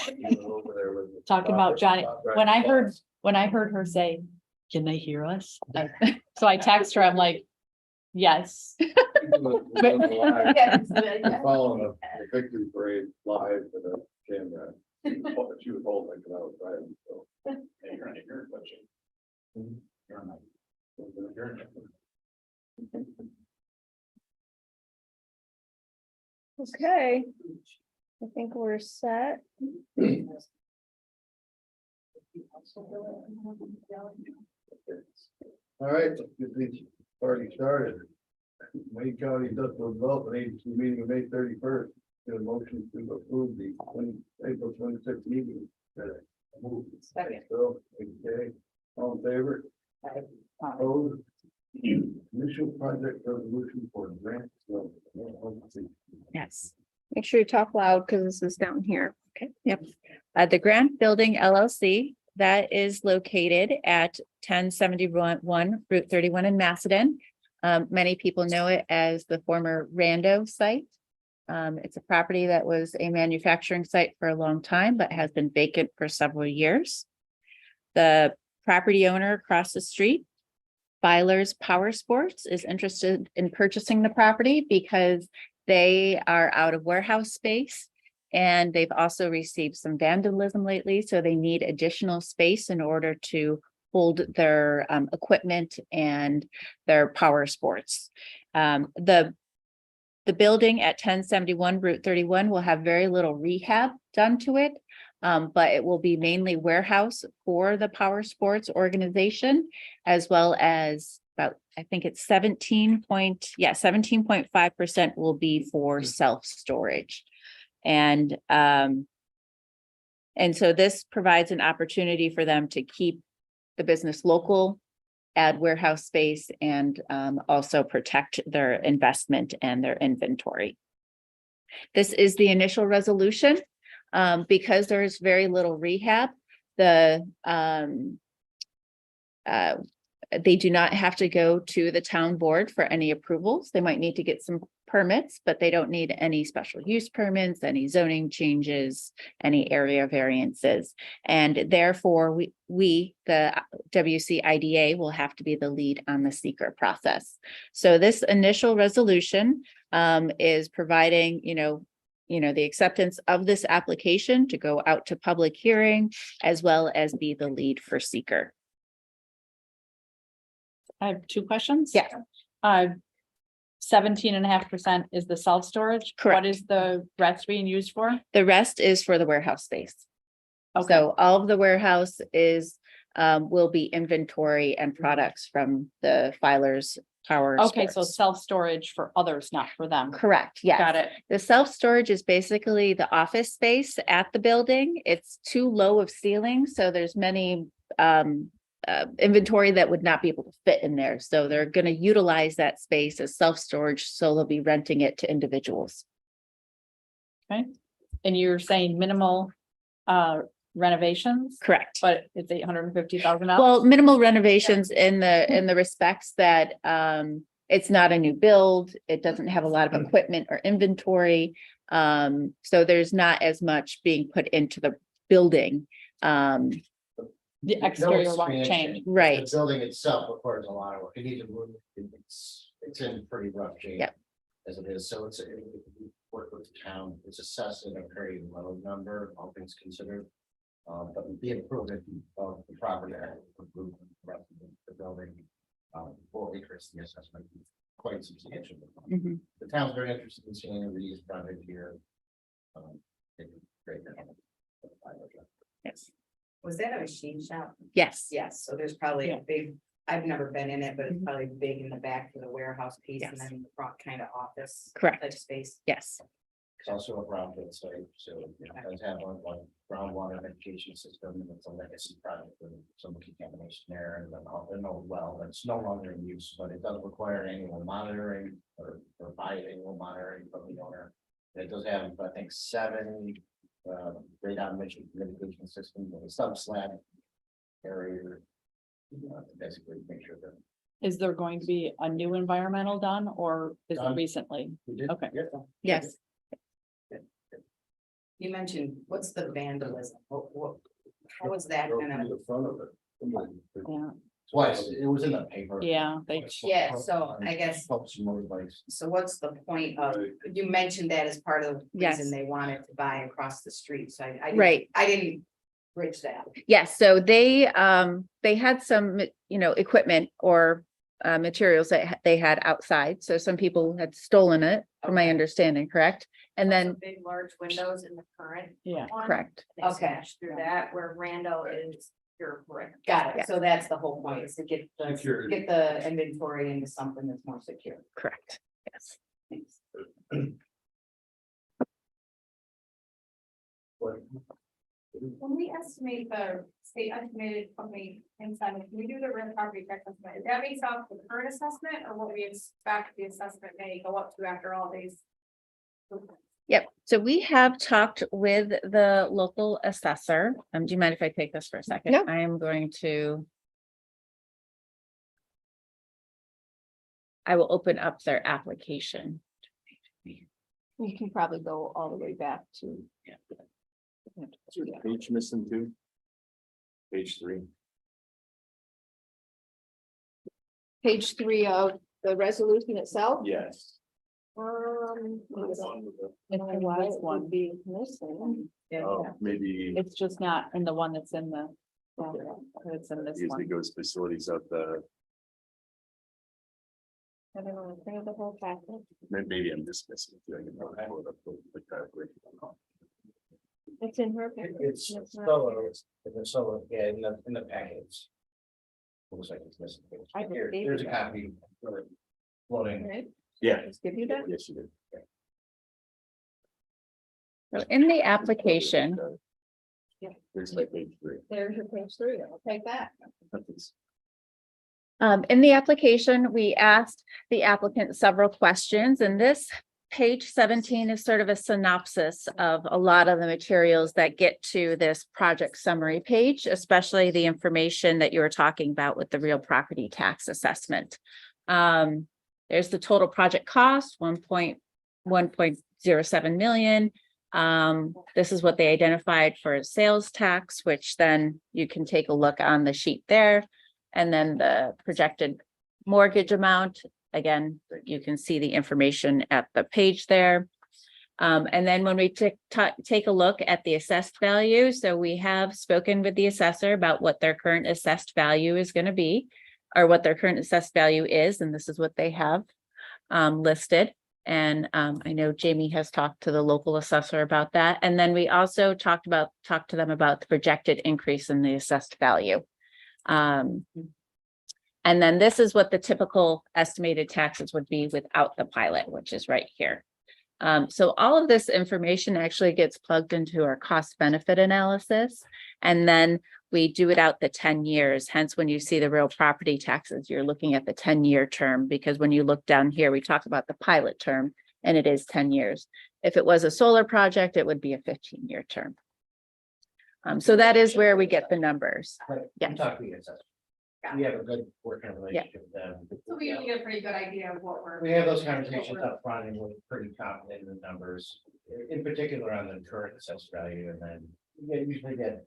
Over there with the Talking about Johnny, top right when I heard, spots. when I heard her say, can they hear us? So I text her, I'm like, yes. We're following the victory parade live with a camera. She was holding it when I was driving, so. You're gonna hear it, but you're not. Okay, I think we're set. All right, let's get this party started. Wayne County Industrial Development Agency meeting of May 31st. Get a motion to approve the April 26th meeting. Second. So, okay, all in favor? Opposed? Initial project resolution for grant. Yes. Make sure you talk loud because this is down here. Okay, yep. The Grant Building LLC, that is located at 1071 Route 31 in Macedon. Many people know it as the former Rando site. It's a property that was a manufacturing site for a long time, but has been vacant for several years. The property owner across the street, Byler's Power Sports, is interested in purchasing the property because they are out of warehouse space and they've also received some vandalism lately. So they need additional space in order to hold their equipment and their power sports. The building at 1071 Route 31 will have very little rehab done to it. But it will be mainly warehouse for the power sports organization, as well as about, I think it's 17.5% will be for self-storage. And so this provides an opportunity for them to keep the business local, add warehouse space, and also protect their investment and their inventory. This is the initial resolution. Because there's very little rehab, they do not have to go to the town board for any approvals. They might need to get some permits, but they don't need any special use permits, any zoning changes, any area variances. And therefore, we, the WCIDA, will have to be the lead on the seeker process. So this initial resolution is providing, the acceptance of this application to go out to public hearing, as well as be the lead for seeker. I have two questions. Yeah. 17.5% is the self-storage. Correct. What is the rest being used for? The rest is for the warehouse space. Okay. So all of the warehouse is, will be inventory and products from the filers power. Okay, so sports. self-storage for others, not for them. Correct, yes. Got it. The self-storage is basically the office space at the building. It's too low of ceiling, so there's many inventory that would not be able to fit in there. So they're going to utilize that space as self-storage, so they'll be renting it to individuals. Okay. And you're saying minimal renovations, Correct. but it's $850,000. Well, minimal renovations in the respects that it's not a new build. It doesn't have a lot of equipment or inventory. So there's not as much being put into the building. The exterior won't change. Right. The building itself requires a lot of work. It needs to move. It's in pretty rough shape. Yep. As it is, so it's work with the town. It's assessed at a very low number, all things considered. But the improvement of the property, improvement of the rest of the building, will increase the assessment quite substantially. Mhm. The town's very interested in seeing a reuse project here. Great. Yes. Was that a machine shop? Yes. Yes, so there's probably Yeah. a big, I've never been in it, but it's Mhm. probably big in the back for the warehouse piece and Yes. then the front kind of office. Correct. Type space. Yes. It's also a brownfield site, so it does have one groundwater mitigation system, and it's a legacy project with some contamination there, and then an old well that's no longer in use, but it does require annual monitoring or biannual monitoring from the owner. It does have, I think, 7 radon mitigation systems with a sub slab area. Basically make sure that. Is there going to be a new environmental done or is it Done. recently? We did. Okay. Yeah. Yes. You mentioned, what's the vandalism? How was that Go gonna? through the front of it. Yeah, Twice, it was in the paper. yeah, Yeah, so I guess, Helps some motorbikes. so what's the point of, you mentioned that as part of the Yes. reason they wanted to buy across the street, so I. Right. I didn't bridge that. Yes, so they had some, equipment or materials that they had outside. So some people had stolen it, from my Okay. understanding, correct? And then, Big, large windows in the current. yeah. one. correct, They Okay. smashed through that, where Rando is pure brick. Got Yeah. it, so that's the whole point, is to get Security. the inventory into something that's more secure. correct. Yes. Thanks. When we estimate the state estimated company incentive, can we do the real property tax estimate? Is that based off the current assessment or what we expect the assessment may go up to after all these? Yep. So we have talked with the local assessor. Do you mind if I take this for a second? No. I am going to. I will open up their application. You can probably go all the way back to. Page missing too. Page 3. Page 3 of the resolution itself. Yes. It's why it would be missing. Maybe It's just not in the one that's in the. It's in this usually one. goes facilities of the, I don't know, think of the whole package. maybe I'm just missing. I can pull it up the calculation. It's in her. It's It's not solo, here. it's solo, yeah, in the packets. Looks like it's missing. I just Here, gave there's a you copy. Floating. Right, Yeah, just give you that. yes, you did. So in the application, Yeah. There's like page 3. There's your page 3, I'll take that. That's- in the application, we asked the applicant several questions, and this page 17 is sort of a synopsis of a lot of the materials that get to this project summary page, especially the information that you were talking about with the real property tax assessment. There's the total project cost, 1.07 million. This is what they identified for sales tax, which then you can take a look on the sheet there. And then the projected mortgage amount, again, you can see the information at the page there. And then when we take a look at the assessed value, so we have spoken with the assessor about what their current assessed value is going to be, or what their current assessed value is, and this is what they have listed. And I know Jamie has talked to the local assessor about that. And then we also talked to them about the projected increase in the assessed value. And then this is what the typical estimated taxes would be without the pilot, which is right here. So all of this information actually gets plugged into our cost benefit analysis. And then we do it out the 10 years. Hence, when you see the real property taxes, you're looking at the 10-year term, because when you look down here, we talk about the pilot term and it is 10 years. If it was a solar project, it would be a 15-year term. So that is where we get the numbers. Yeah. Talk to the assessor. We have a good working relationship with them. So we usually get a pretty good idea of what we're. We have those conversations up front and we're pretty confident in the numbers, in particular on the current assessed value, and then we usually get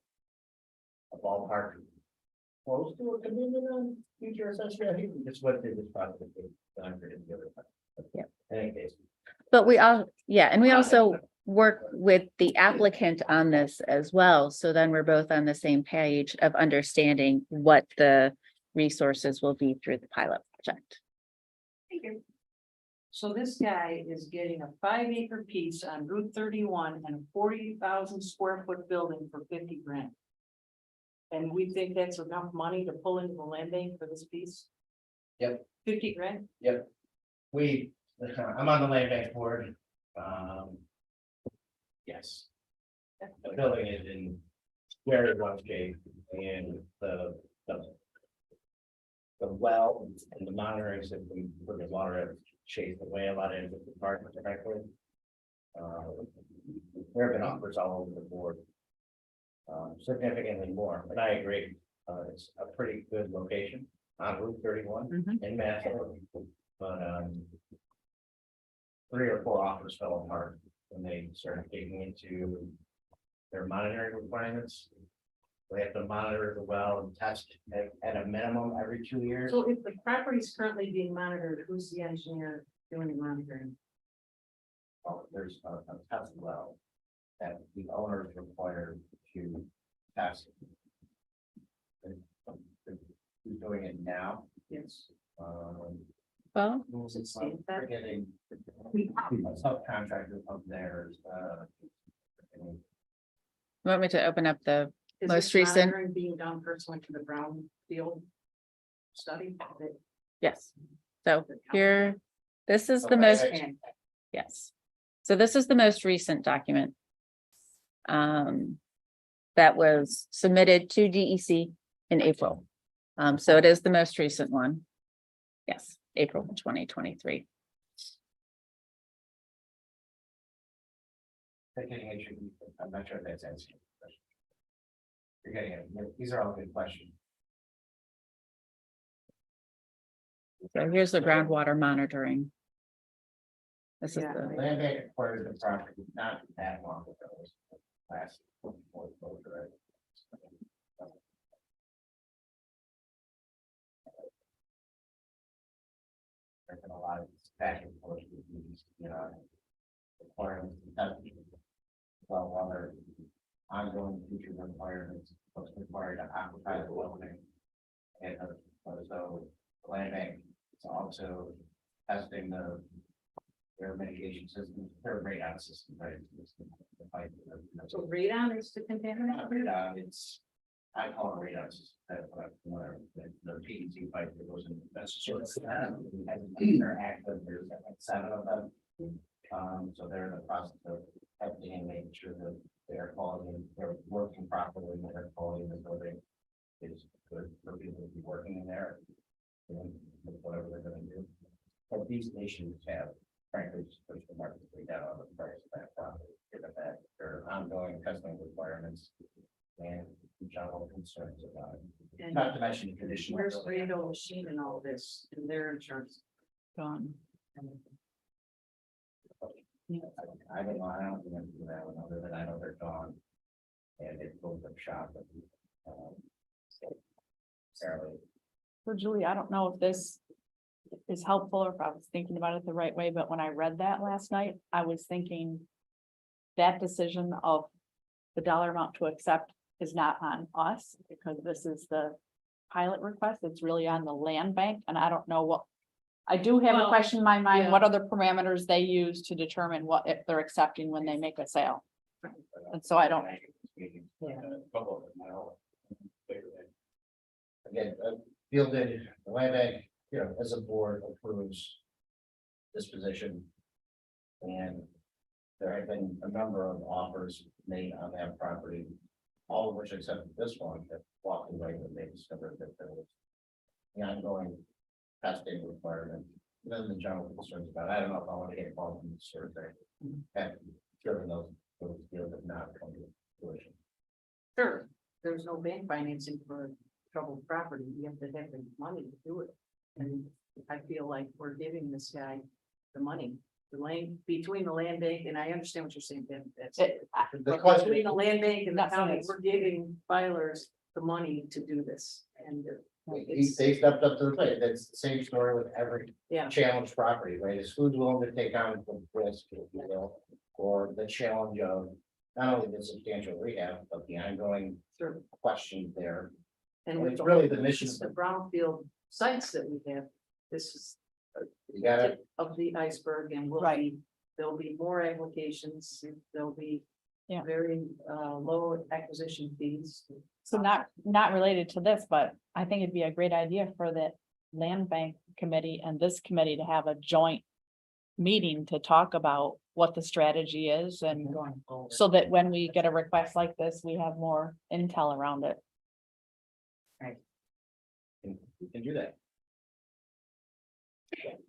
a ballpark close to a commitment on future assessed value. We just went through this process. Yeah. In any case. But we also work with the applicant on this as well. So then we're both on the same page of understanding what the resources will be through the pilot project. Thank you. So this guy is getting a 5-acre piece on Route 31 and a 40,000 square foot building for 50 grand. And we think that's enough money to pull into the land bank for this piece? Yep. 50 grand? I'm on the land bank board. Yes. The building is in very rough shape, and the well and the monitoring system for the water have chased away a lot of the departments, frankly. There have been offers all over the board. Significantly more, but I agree, it's a pretty good location on Route 31 in Massillon. But 3 or 4 offers fell apart when they started digging into their monitoring requirements. They have to monitor the well and test at a minimum every 2 years. So if the property is currently being monitored, who's the engineer doing the monitoring? There's a test well that the owner is required to test. And, who's doing it now? Yes. Well, Does it say that? Forgetting a subcontractor of theirs, you want me to open up the, Is Most this recent- monitoring being done pursuant to the brownfield study? yes. So here, this is the Okay. most, And yes. So this is the most recent document. That was submitted to DEC in April. So it is the most recent one. Yes, April 2023. I'm not sure if that's answering the question. You're getting it. These are all good questions. So here's the groundwater monitoring. This is Yeah. the, Land bank acquired the property not that long ago. It was last. Right? There's been a lot of back and forth with these, requirements. Well, other ongoing future requirements, what's required to occupy the building. And so the land bank is also testing their mitigation system, their radon system, right? so radon is the contaminant? Not radon, it's, I call it radon system, that's what I'm familiar with, the PVC pipe that goes in, that's sort of. They're active, there's like 7 of them. So they're in the process of testing and making sure that their quality, they're working properly, and their quality in the building is good for people to be working in there. And whatever they're gonna do. But these nations have, frankly, just pushed the market way down on the price of that property, given that there are ongoing testing requirements and general concerns about it. And Not to mention the condition. where's Rado Machine and all this and their insurance? Gone. I don't know, I don't remember that one, other than I know they're gone. And it goes up shop. Sarah, So Julie, I don't know if this is helpful or if I was thinking about it the right way, but when I read that last night, I was thinking that decision of the dollar amount to accept is not on us because this is the pilot request. It's really on the land bank. And I don't know what, I do have a Well, question in my mind, yeah. what other parameters they use to determine what if they're accepting when they make a sale. And so I don't, Again, fielded, the land bank, as a board approves this position. And there have been a number of offers made on that property, all of which except this one, that walked away when they discovered that there was the ongoing testing requirement, and then the general concerns about, I don't know if I want to get involved in this sort of thing. And given those deals have not come to fruition. Sure, there's no bank financing for troubled property. You have to have the money to do it. And I feel like we're giving this guy the money, the land, between the land bank, and I understand what you're saying, Ben. That's it, The but question, between the land bank and the That's county, nice. we're giving filers the money to do this. And it's, they stepped up to the plate. That's the same story with every yeah, challenged property, right? Is who's willing to take on the risk, if you will, or the challenge of not only the substantial rehab, but the ongoing sure. questions there. And And with it's really the mission the brownfield sites that we have, this is You gotta, tip of the iceberg and will Right. be, there'll be more applications, there'll be Yeah. very low acquisition fees. so not related to this, but I think it'd be a great idea for the land bank committee and this committee to have a joint meeting to talk about what the strategy is and Going forward. so that when we get a request like this, we have more intel around it. you can do that.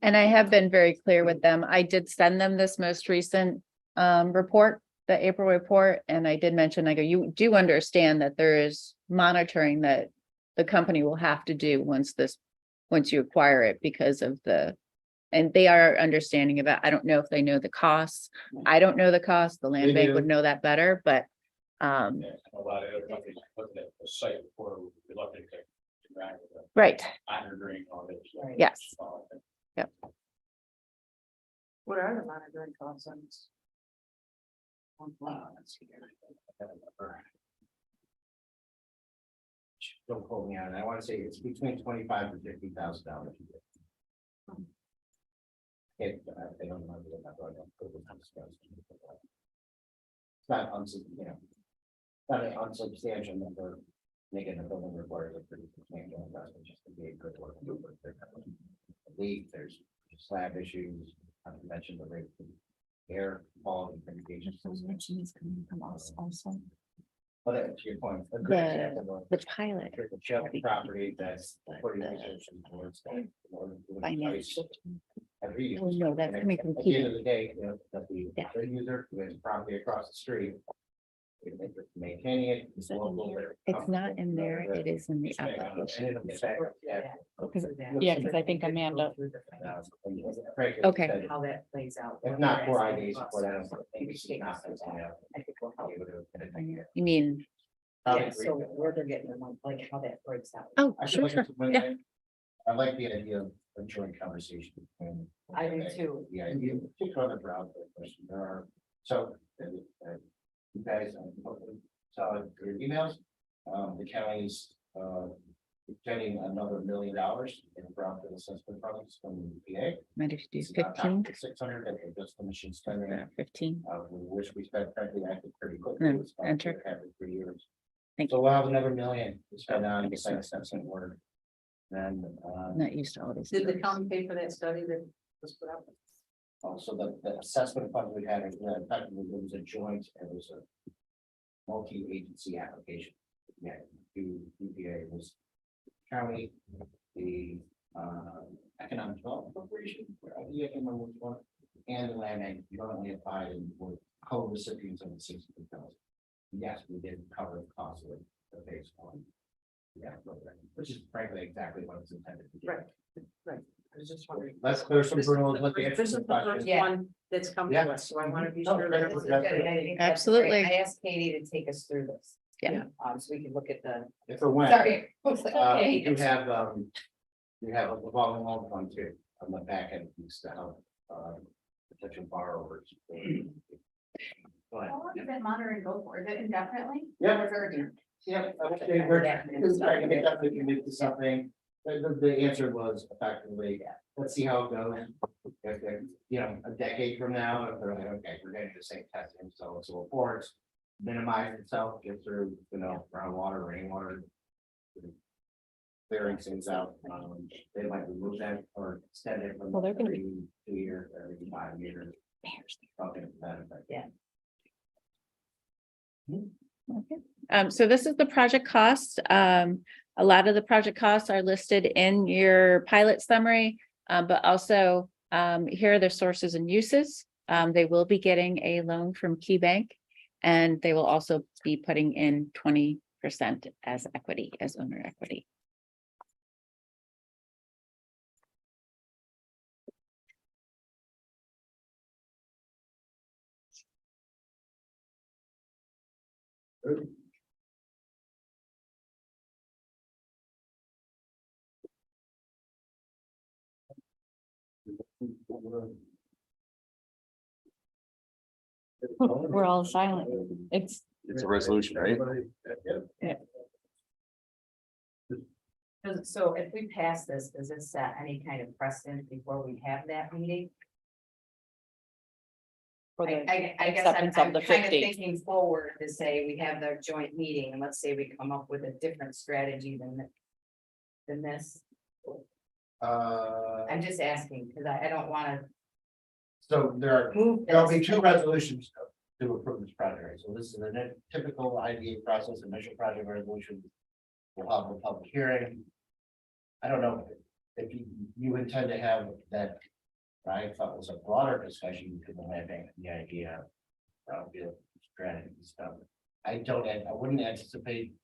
and I have been very clear with them. I did send them this most recent report, the April report, and I did mention, I go, you do understand that there is monitoring that the company will have to do once you acquire it because of the And they are understanding about, I don't know if they know the costs. I don't know the cost. The land They bank do. would know that better, but Yeah, a lot of other companies looking at the site before we look at it. right, Monitoring all this. Right. yes. What are the monitoring costs on this? Let's see here. I don't remember. Don't quote me on it. I want to say it's between $25,000 and $50,000. If they don't know what that was, it's not not an unsubstantial number. Making the building requires a pretty substantial investment just to be a good work. I believe there's slab issues, not to mention the rate of air quality mitigation. But to your point. The pilot. The Shelby property that's. Finance. Every year. Oh, no, that's coming from At the end Keith. of the day, that the Yeah. end user who has property across the street. Maintaining it. Is that in there? It's not in there, it is in the application. Yeah. Yeah, because I think Amanda, Okay. How that plays out. If not 4 IDs for that. You mean, Yeah, so where they're getting them, like how that breaks out. oh, I sure, sure, yeah. I like the idea of a joint conversation. between- I do too. The idea, particularly on the brown question, there are, so, you guys, saw your emails, the county's, getting another $1 million in brownfield assessment projects from the PA. Might have to do It's on top of 15, the 600 that they just finished spending. 15. We wish we spent frankly acted pretty quickly. No, It's about enter. 3 years. Thank So we'll have another $1 million to spend on the site assessment work. And, Not used to all these. Did the terms. county pay for that study that was put out? also the assessment fund we had, effectively, it was a joint, it was a multi-agency application. Yeah, to EPA was county, the economic development corporation, I can't remember which one, and the land bank jointly applied and were co-recipients of the $60,000. Yes, we did cover the cost of the base one. Yeah, program, which is frankly exactly what it's intended to do. Right. Right. I was just wondering. Let's clear some hurdles, let the This is the first Yeah. one that's come to Yeah. us, so I want to be No, sure that's that This we're is good, and I think that's Absolutely. great. I asked Katie to take us through this. Yeah. So we can look at the. If or when. Sorry. I was like, You okay. have a revolving loan fund too, on the back end, piece to help, potential borrowers. Go ahead. How long does that monitoring go for? Is it indefinitely? Yeah. Or is there a term? Yeah, okay, we're trying to get up to commit to something. The answer was effectively, let's see how it goes. If they're, a decade from now, if they're like, okay, we're getting the same testing, so it's reports. Minimize itself, get through, groundwater, rainwater. Clearing things out, they might remove that or extend it from Well, they're gonna be- every 2 years, every 5 years. Something to that effect. So this is the project cost. A lot of the project costs are listed in your pilot summary, but also here are their sources and uses. They will be getting a loan from Key Bank, and they will also be putting in 20% as equity, as owner equity. we're all silent. It's, It's a resolution, right? So if we pass this, does it set any kind of precedent before we have that meeting? for the I guess I'm acceptance of kind the of 50. thinking forward to say we have their joint meeting and let's say we come up with a different strategy than this. I'm just asking because I don't want to So there move. there'll be this. 2 resolutions to approve this project. Right? So this is a typical IDA process, initial project resolution. We'll have a public hearing. I don't know if you intend to have that. I thought was a broader discussion because the land bank, the idea. Brownfield strategy stuff. I wouldn't anticipate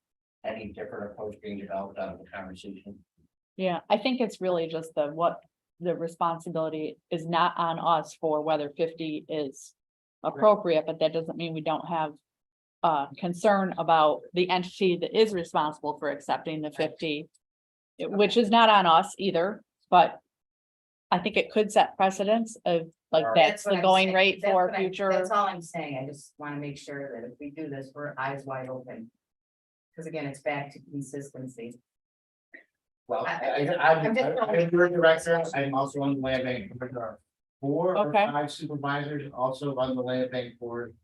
any different approach being developed out of the conversation. Yeah, I think it's really just the what the responsibility is not on us for whether 50 is appropriate, but that doesn't mean we don't have concern about the entity that is responsible for accepting the 50, which is not on us either, but I think it could set precedents of like that's what the I'm going saying. rate That's for what I- future. That's all I'm saying. I just want to make sure that if we do this, we're eyes wide open. Because again, it's back to consistency. Well, I'm just- I'm your director, I'm also on the land bank. There are 4 or Okay. 5 supervisors also on the land bank board,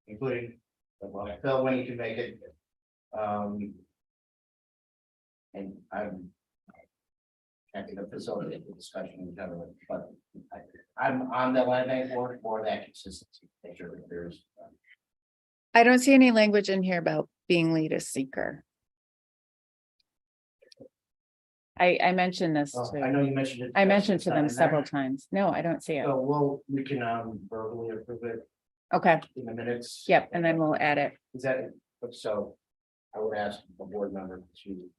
including, well, Phil, when he can make it. And I'm happy to facilitate the discussion in general, but I'm on the land bank board for that consistency, make sure that there's. I don't see any language in here about being lead a seeker. I mentioned this I to, know you mentioned it. I mentioned to them It's not in there. several times. No, I don't see it. So we can verbally approve it Okay, in the minutes. yep, and then we'll add it. Is that, so I would ask the board member to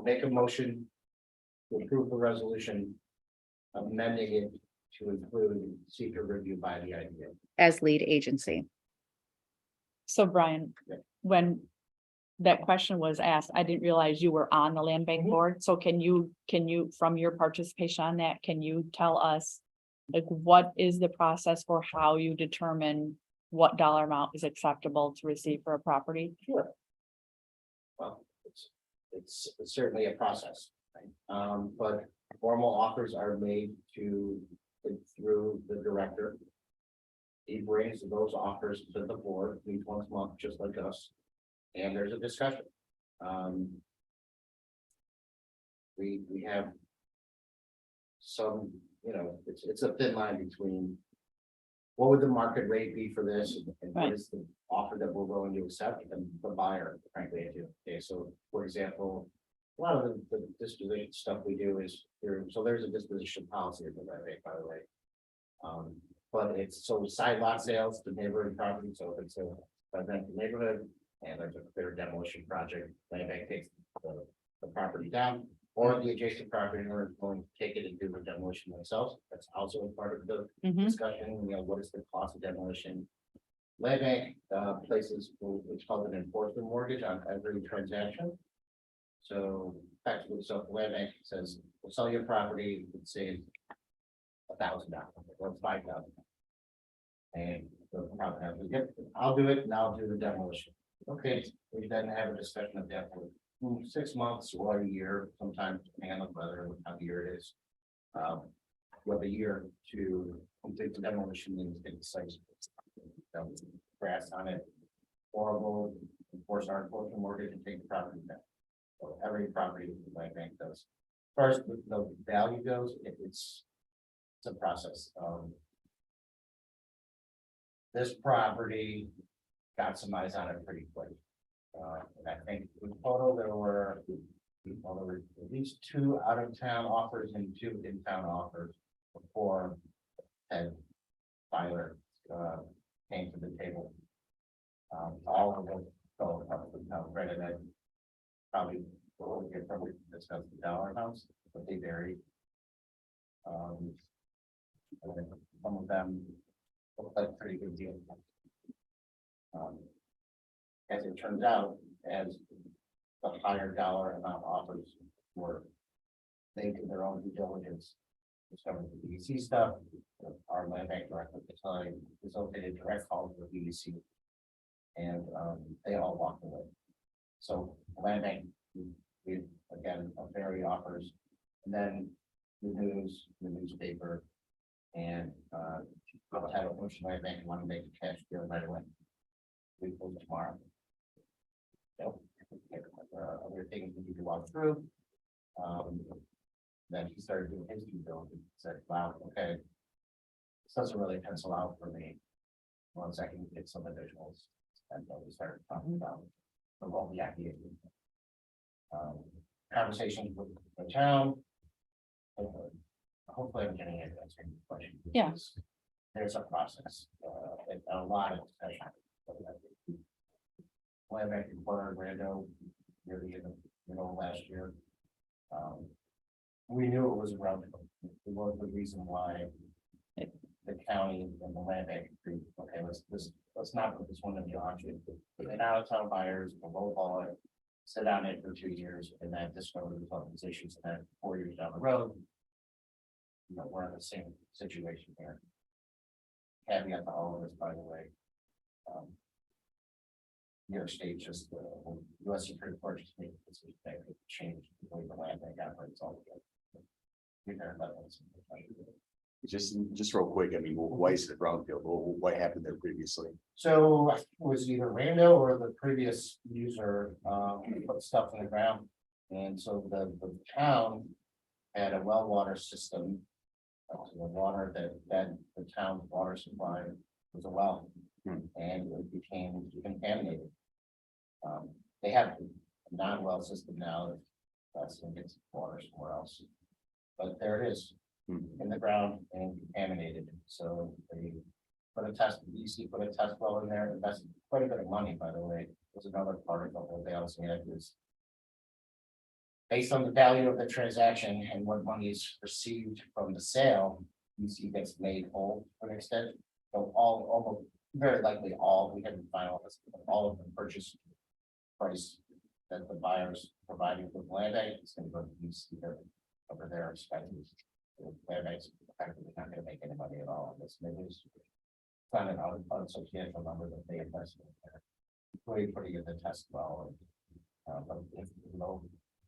make a motion to approve the resolution, amending it to include seeker review by the IDA. As lead agency. So Brian, Yeah. when that question was asked, I didn't realize you were on the land bank Mhm. board. So can you, from your participation on that, can you tell us like, what is the process for how you determine what dollar amount is acceptable to receive for a property? Sure. Well, it's certainly a process, right? But formal offers are made through the director. He brings those offers to the board, meets once a month, just like us, and there's a discussion. We have some, it's a thin line between what would the market rate be for this and what Right. is the offer that we're willing to accept and the buyer, frankly, I do. Okay, so for example, a lot of the disposition stuff we do is there's a disposition policy in the right, by the way. But it's so side lot sales to neighboring property, so if it's a residential neighborhood and there's a clear demolition project, land bank takes the property down. Or the adjacent property owner is going to take it and do the demolition themselves. That's also a part of the Mhm. discussion, what is the cost of demolition? Land bank places, it's called an enforcement mortgage on every transaction. So effectively, so if the land bank says, we'll sell your property, let's say $1,000 or $5,000. And the property owner, yep, I'll do it and I'll do the demolition. Okay, we then have a discussion of that for 6 months or a year, sometimes depending on the weather, what time of year it is. With a year to complete the demolition and get the site. Grass on it, or we'll enforce our enforcement mortgage and take the property back. So every property the land bank does. First, the value goes, it's a process. This property got some eyes on it pretty quick. And I think in total, there were at least 2 out-of-town offers and 2 in-town offers before Ted Tyler came to the table. All of them fell up with town credit, and we'll probably discuss the dollar amounts, but they vary. And then some of them look like pretty good deals. As it turns out, as the higher dollar amount offers were, they did their own due diligence. Discovered the BDC stuff, our land bank director at the time facilitated direct calls with BDC. And they all walked away. So land bank, we again, very offers, and then the news, the newspaper. And I'll have a motion land bank want to make a cash deal right away. We close tomorrow. So, other things we need to walk through. Then he started doing his due diligence, said, wow, okay. This doesn't really pencil out for me. Once I can get some additionals, and then we started talking about the role the idea. Conversations with the town. Hopefully I'm getting it, that's a good question. Yeah. There's a process, and a lot of discussion. Land bank acquired Rando near the end of last year. we knew it was around, it was the reason why the county and the land bank agreed, okay, let's not put this one in the auction. And out of town buyers, the low ball it, sit on it for 2 years, and then discover all these issues, and then 4 years down the road. You know, we're in the same situation here. Caveat to all of this, by the way. New York State just, US Supreme Court just made this change the way the land bank operates altogether. We've heard about this. Just real quick, I mean, why is it brownfield? What happened there previously? So it was either Rando or the previous user, put stuff in the ground. And so the town had a well water system. The water that the town's water supply was a well, and it became contaminated. They have a non-well system now, that's gonna get some water somewhere else. But there it is, in the ground and contaminated, so they put a test, EC put a test well in there, invested quite a bit of money, by the way. Was another part of what they also had is based on the value of the transaction and what money is received from the sale, EC gets made whole to an extent. So almost, very likely we haven't finalized, all of the purchase price that the buyers providing with land bank is gonna go to EC over their expenses. Land bank's effectively not gonna make any money at all on this, maybe it's kind of an unsubstantial number that they invested in there. Putting in the test well, but if, you know,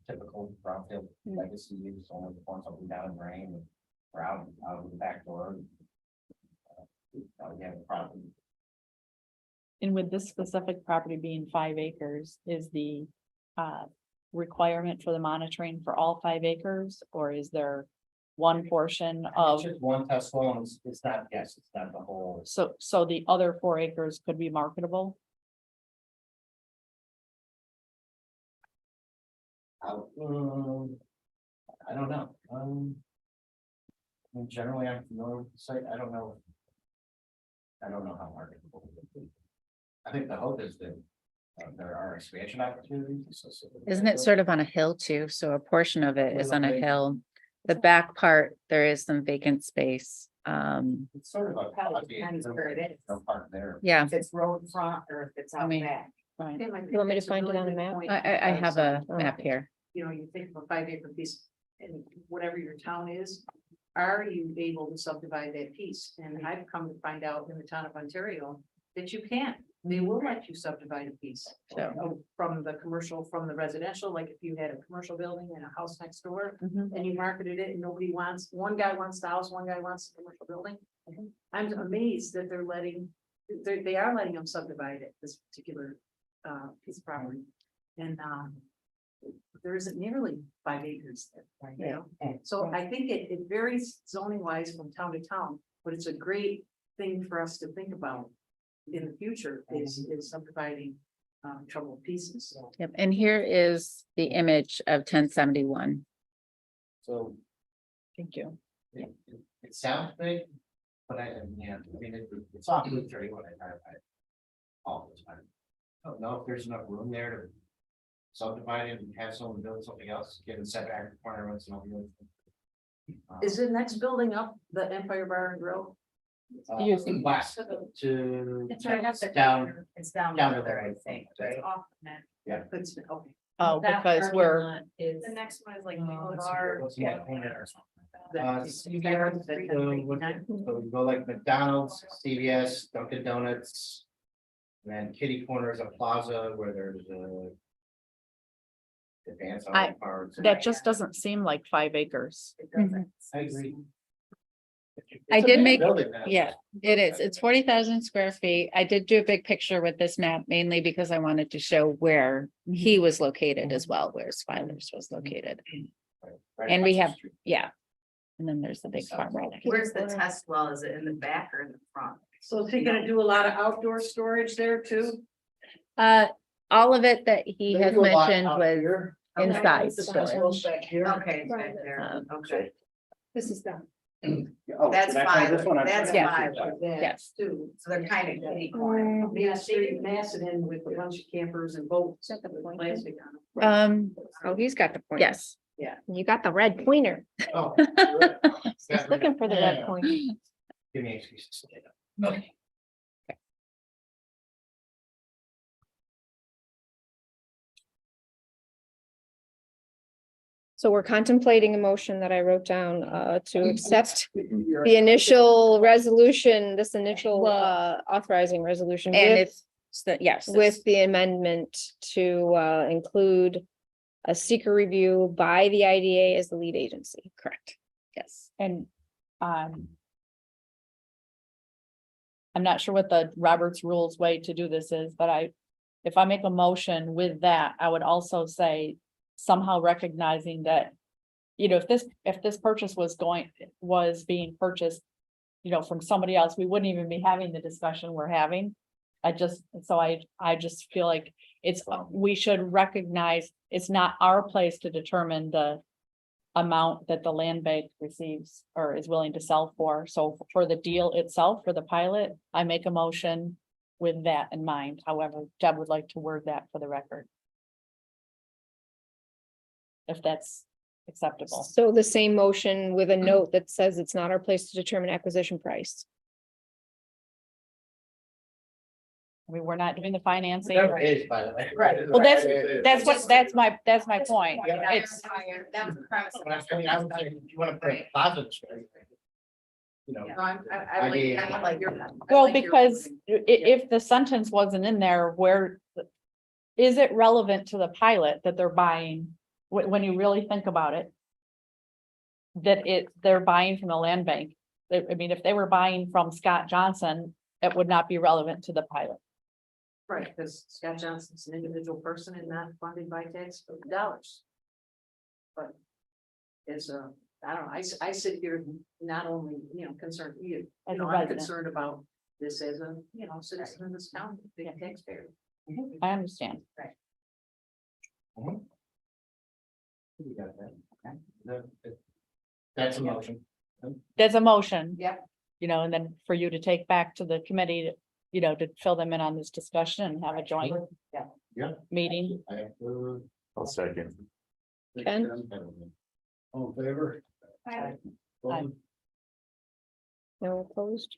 typical brownfield legacy use, only pouring something down in rain and or out of the back door. We have a problem. And with this specific property being 5 acres, is the requirement for the monitoring for all 5 acres? Or is there one portion It's of, just one test well, and it's not, yes, it's not the whole. so the other 4 acres could be marketable? I don't know. I mean, generally, I'm familiar with the site. I don't know. I don't know how marketable it would be. I think the hope is that there are expansion opportunities. Isn't it sort of on a hill too? So a portion of it is on a hill. The back part, there is some vacant space. It's sort of a. Probably depends where it is. No part there. Yeah, If it's road front or if it's out mean, back. Right. Tim, I think You want me to that's a find it really on the good map? point I have because, a map here. You know, you think of a 5 acre piece and whatever your town is, are you able to subdivide that piece? And I've come to find out in the town of Ontario that you can't. They will let you subdivide a piece from the commercial, from the residential, like if you had a commercial building and a house next door and you marketed it and nobody wants, one guy wants the house, one guy wants the commercial building. I'm amazed that they are letting them subdivide it, this particular piece of property. And there isn't nearly 5 acres there, you know? So I think it varies zoning wise from town to town, but it's a great thing for us to think about in the future is subdividing troubled pieces. Yep, and here is the image of 1071. So Thank you. it sounds big, but I mean, it's off Route 31. All the time. I don't know if there's enough room there to subdivide it and have someone build something else, given setback requirements and all the other things. Is the next building up the Empire Bar and Grill? West to It's right up there. down, It's down down there, I think, right? Off the net. It's, okay. Oh, That because parking we're, lot Is. The next one is like let's see, bar. what's the other one there or something? That's- CVS, so we go like McDonald's, CVS, Dunkin' Donuts. And then kitty corner is a plaza where there's a. Advance I- on cards. that just doesn't seem like 5 acres. It doesn't. I agree. I It's a did big make- building now. Yeah, it is. It's 40,000 square feet. I did do a big picture with this map mainly because I wanted to show where he was located as well, where Spilers was located. Right And we across the have, street. yeah. And then there's the big farm right next. Where's the test well? Is it in the back or in the front? So is he gonna do a lot of outdoor storage there too? All of it that he They has do a lot mentioned out was here. inside The storage. test well's back here. Okay, it's back there. Um, Okay. This is done. Oh, That's can I try this one? fine. That's Yeah. fine. Yes. Too. So they're kind of kitty corner. Yeah, they mass it in with a bunch of campers and boats. Is that the point? Plastic on it. Oh, he's got the point. Yes, You got the red pointer. Oh. Just looking for the red pointer. Give me excuses. Okay. So we're contemplating a motion that I wrote down to accept the initial resolution, this initial authorizing resolution. And with- it's the, yes. With the amendment to include a seeker review by the IDA as the lead agency. Correct. Yes. And, I'm not sure what the Robert's Rules way to do this is, but if I make a motion with that, I would also say somehow recognizing that, you know, if this purchase was being purchased, you know, from somebody else, we wouldn't even be having the discussion we're having. I just feel like we should recognize it's not our place to determine the amount that the land bank receives or is willing to sell for. So for the deal itself, for the pilot, I make a motion with that in mind. However, Deb would like to word that for the record. If that's acceptable. So the same motion with a note that says it's not our place to determine acquisition price. I mean, we're not doing the financing. Never is, by the way. Right. Well, that's my point. It's, That was the premise. I mean, I would say, if you wanna put a closet. You know. No, I like your. well, because if the sentence wasn't in there, where is it relevant to the pilot that they're buying? When you really think about it. That they're buying from the land bank. I mean, if they were buying from Scott Johnson, it would not be relevant to the pilot. Right, because Scott Johnson's an individual person and not funded by tax dollars. But it's I don't know, I sit here not only, concerned, As a I'm resident. concerned about this as a, citizen of this town, big taxpayer. I understand. You got that. That's a motion. There's a motion. Yeah. You know, and then for you to take back to the committee, to fill them in on this discussion and have a joint. Yeah. Meeting. I'll second. Ken? All in favor? Aye. Opposed? No opposed?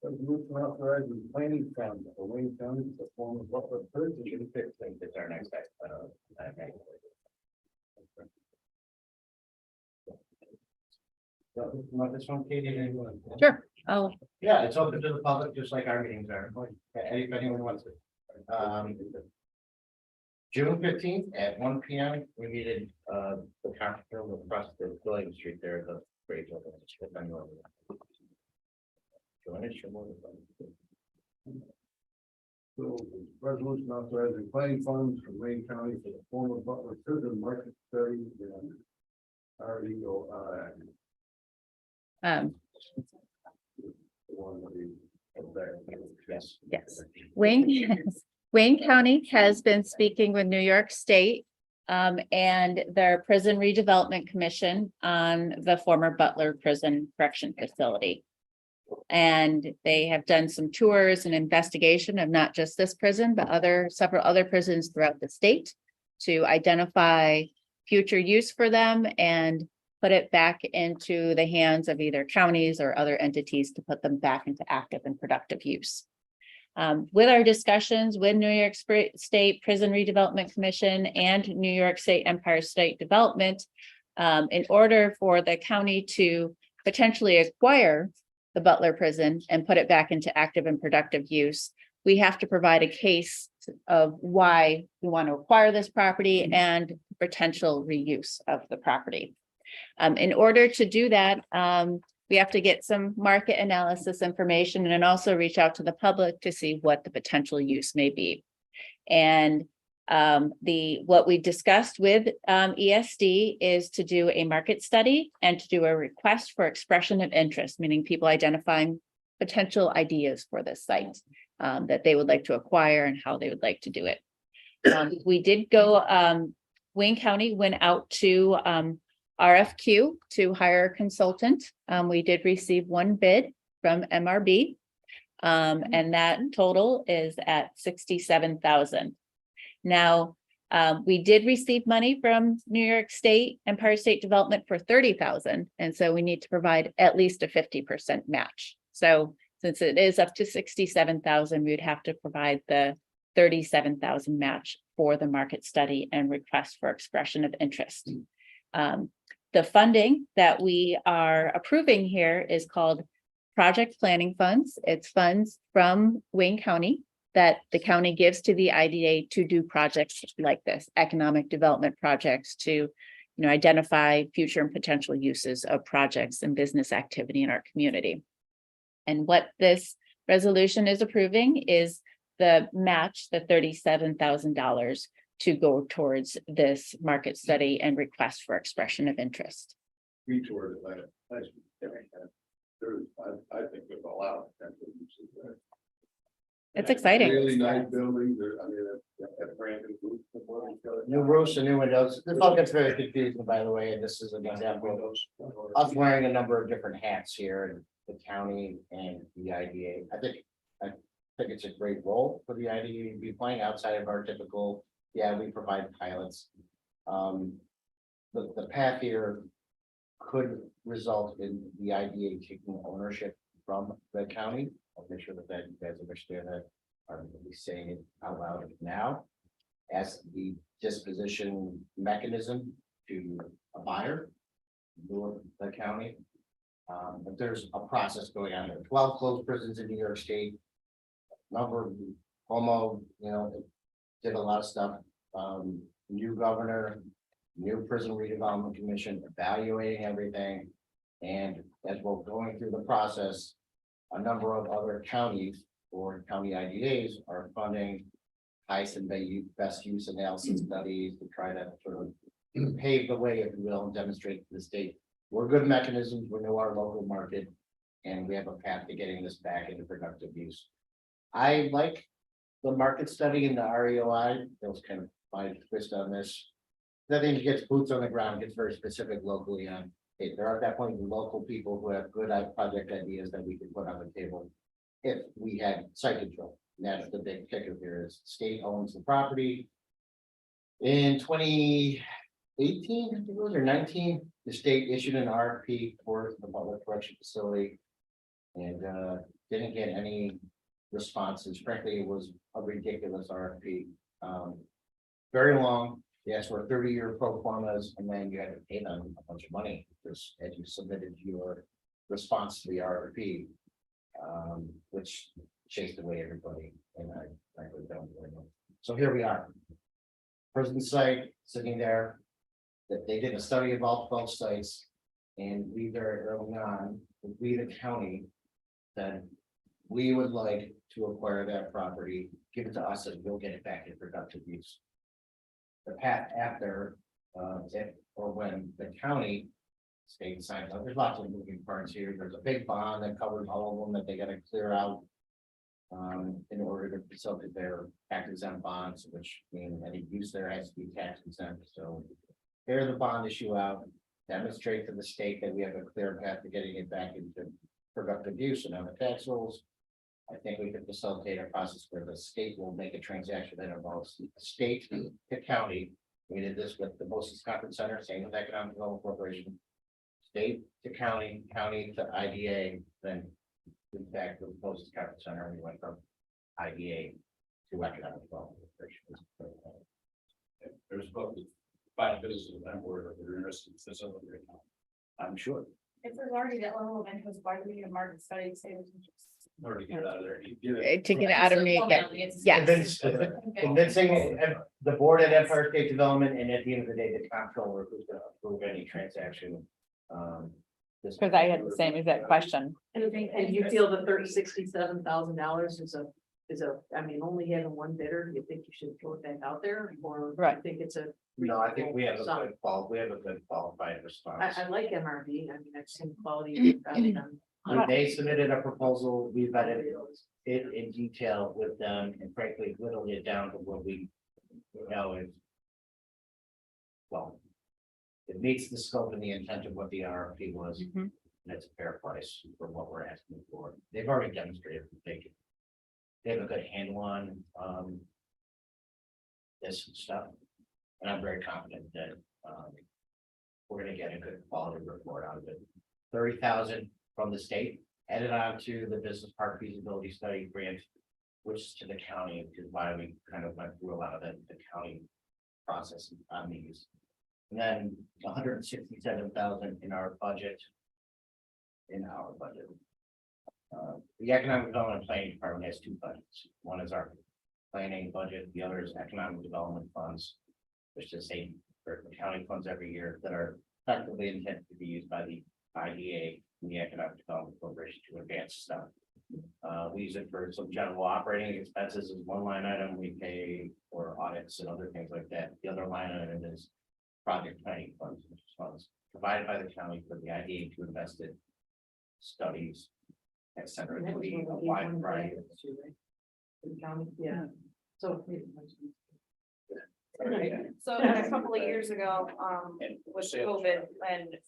Resolution authorizing planning fund for Wayne County to form a buffer purchase. It's our next. Want this one, Katie? Anyone? Sure. Oh, Yeah, it's open to the public, just like our meetings are, if anyone wants it. June 15th at 1 p.m. we needed the conference room across the William Street there, the great. So, resolution authorizing planning funds for Wayne County for the former Butler prison market study and REO. um, The one that we up there. Yes. yes. Wayne County has been speaking with New York State and their Prison Redevelopment Commission on the former Butler Prison Correction Facility. And they have done some tours and investigation of not just this prison, but several other prisons throughout the state to identify future use for them and put it back into the hands of either counties or other entities to put them back into active and productive use. With our discussions with New York State Prison Redevelopment Commission and New York State Empire State Development, in order for the county to potentially acquire the Butler prison and put it back into active and productive use, we have to provide a case of why we want to acquire this property and potential reuse of the property. In order to do that, we have to get some market analysis information and also reach out to the public to see what the potential use may be. And what we discussed with ESD is to do a market study and to do a request for expression of interest, meaning people identifying potential ideas for this site that they would like to acquire and how they would like to do it. We did go, Wayne County went out to RFQ to hire a consultant. We did receive one bid from MRB. And that total is at $67,000. Now, We did receive money from New York State Empire State Development for 30,000. And so we need to provide at least a 50% match. So since it is up to 67,000, we would have to provide the 37,000 match for the market study and request for expression of interest. The funding that we are approving here is called Project Planning Funds. It's funds from Wayne County that the county gives to the IDA to do projects like this, economic development projects to, identify future and potential uses of projects and business activity in our community. And what this resolution is approving is the match, the $37,000 to go towards this market study and request for expression of interest. We toured it last week. I think there's a lot of potential uses there. It's exciting. Really nice buildings, that brand new roof. New roofs and new windows. This all gets very confusing, by the way, and this is an example of us wearing a number of different hats here in the county and the IDA. I think it's a great role for the IDA to be playing outside of our typical, we provide pilots. The path here could result in the IDA taking ownership from the county. I'll make sure that you guys understand that. I'm saying it out loud now as the disposition mechanism to a buyer, the county. But there's a process going on there. 12 closed prisons in New York State. Number of Cuomo, did a lot of stuff. New governor, new prison redevelopment commission, evaluating everything. And as we're going through the process, a number of other counties or county IDAs are funding highest and best use analysis studies to try to sort of pave the way, if you will, and demonstrate to the state. We're good mechanisms, we know our local market, and we have a path to getting this back into productive use. I like the market study in the REOI. That was kind of my twist on this. I think it gets boots on the ground, gets very specific locally on, hey, there are definitely local people who have good project ideas that we can put on the table. If we had site control, and that's the big kicker here is state owns the property. In 2018, I think it was, or 19, the state issued an RFP for the public correction facility. And didn't get any responses. Frankly, it was a ridiculous RFP. Very long. They asked for 30-year pro formas, and then you had to pay them a bunch of money just as you submitted your response to the RFP, which chased away everybody. And I frankly don't really know. So here we are. Prison site sitting there. That they did a study of all 12 sites, and we very early on, we the county said we would like to acquire that property, give it to us, and we'll get it back in productive use. The path after, if or when the county state signs up, there's lots of moving parts here. There's a big bond that covers all of them that they got to clear out. In order to facilitate their tax exempt bonds, which mean any use there has to be tax exempt. So clear the bond issue out, demonstrate to the state that we have a clear path to getting it back into productive use and on the tax rules. I think we can facilitate a process where the state will make a transaction that involves the state to county. We did this with the Moses Conference Center, same with Economic Development Corporation. State to county, county to IDA, then in fact, the Moses Conference Center, we went from IDA to Economic Development Corporation. There's probably 5 businesses that were interested in this over right now. I'm sure. If there's already that level of interest, why do we need a market study to say there's interest? In order to get it out of there. You get it. To get it out of me again. Yes. Convincing the board at Empire State Development, and at the end of the day, the comptroller who's gonna approve any transaction. Because I had the same exact question. And you feel the $67,000 is a, I mean, only having one bidder, do you think you should throw it back out there, or do Right. you think it's a? No, I think we have a good qualified response. I like MRV, I mean, I've seen quality. When they submitted a proposal, we vetted it in detail with them, and frankly, whittled it down to what we know is. Well, it meets the scope and the intent of what the RFP was, Mhm. and it's a fair price for what we're asking for. They've already demonstrated that they have a good handle on this stuff. And I'm very confident that, we're gonna get a good quality report out of it. 30,000 from the state, added on to the business park feasibility study grant, which is to the county, which is why we kind of went through a lot of the county process on these. And then 167,000 in our budget. The Economic Development Planning Department has two budgets. One is our planning budget, the other is economic development funds. Which is the for the county funds every year that are effectively intended to be used by the IDA and the Economic Development Corporation to advance stuff. We use it for some general operating expenses is one line item. We pay for audits and other things like that. The other line item is project planning funds, which is funds provided by the county for the IDA to invest in studies, et cetera. To be a wide variety of Yeah. So. So a couple of years ago, with COVID and the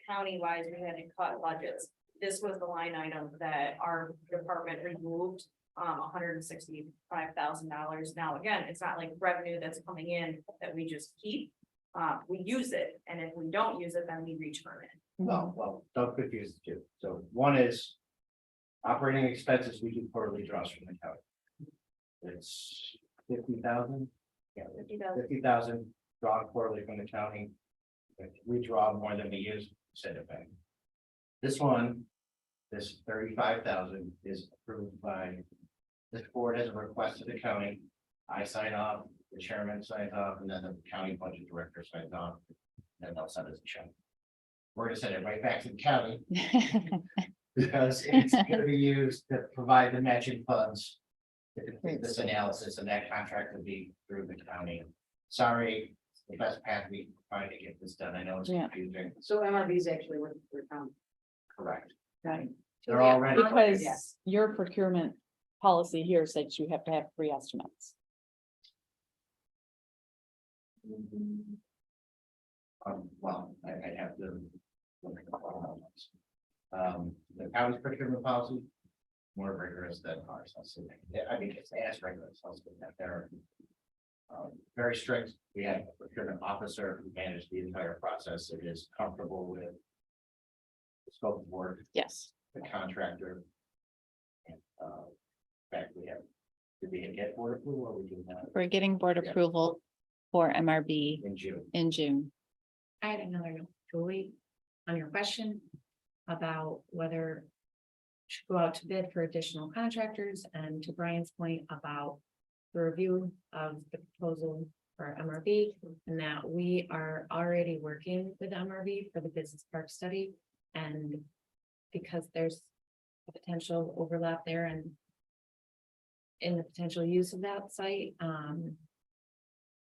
county wise, we had to cut budgets. This was the line item that our department removed, $165,000. Now, again, it's not like revenue that's coming in that we just keep. We use it, and if we don't use it, then we return it. Well, don't confuse the two. So one is operating expenses, we do quarterly draws from the county. It's 50,000. Yeah, 50,000 drawn quarterly from the county. If we draw more than we use, send it back. This one, this 35,000 is approved by this board as a request to the county. I sign off, the chairman signs off, and then the county budget director signs off. And they'll send us a check. We're gonna send it right back to the county because it's gonna be used to provide the matching funds. To complete this analysis, and that contract would be through the county. Sorry, the best path we find to get this done. I know it's Yeah. confusing. So MRV's actually working for town. Correct. Right. They're already. Because your procurement policy here says you have to have 3 estimates. Well, I have to. The county's procurement policy. More rigorous than ours. I think it's as rigorous. They're very strict. We have a procurement officer who managed the entire process. It is comfortable with the scope of work, Yes. the contractor. And, in fact, did we get board approval or we do that We're getting board Yeah. approval for MRB in June? in June. I had another note, Julie, on your question about whether should go out to bid for additional contractors, and to Brian's point about the review of the proposal for MRB, and that we are already working with MRB for the business park study. And because there's a potential overlap there and in the potential use of that site,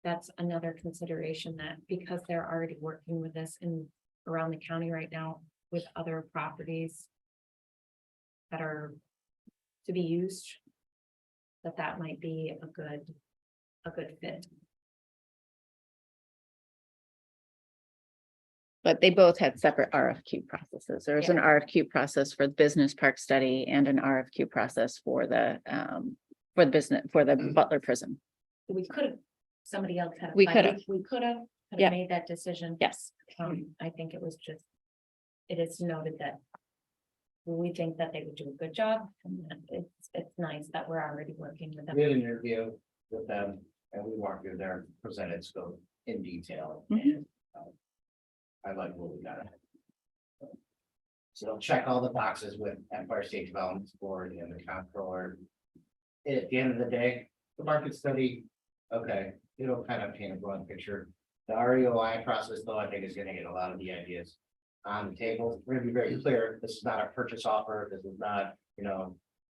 that's another consideration, that because they're already working with this in around the county right now with other properties that are to be used, that might be a good fit. But they both had separate RFQ processes. There's an RFQ process for the business park study and an RFQ process for the business, for the Butler prison. We could have, somebody else had. We applied. could have. We could have Yeah. made that decision. Yes. I think it was just, it is noted that we think that they would do a good job, and that it's nice that we're already working with them. We had an interview with them and we walked through their presented scope in detail. Mhm. And I like what we got. So they'll check all the boxes with Empire State Development Board and the comptroller. At the end of the day, the market study, okay, it'll kind of paint a broad picture. The REOI process, though, I think is gonna get a lot of the ideas on the table. We're gonna be very clear, this is not a purchase offer, this is not,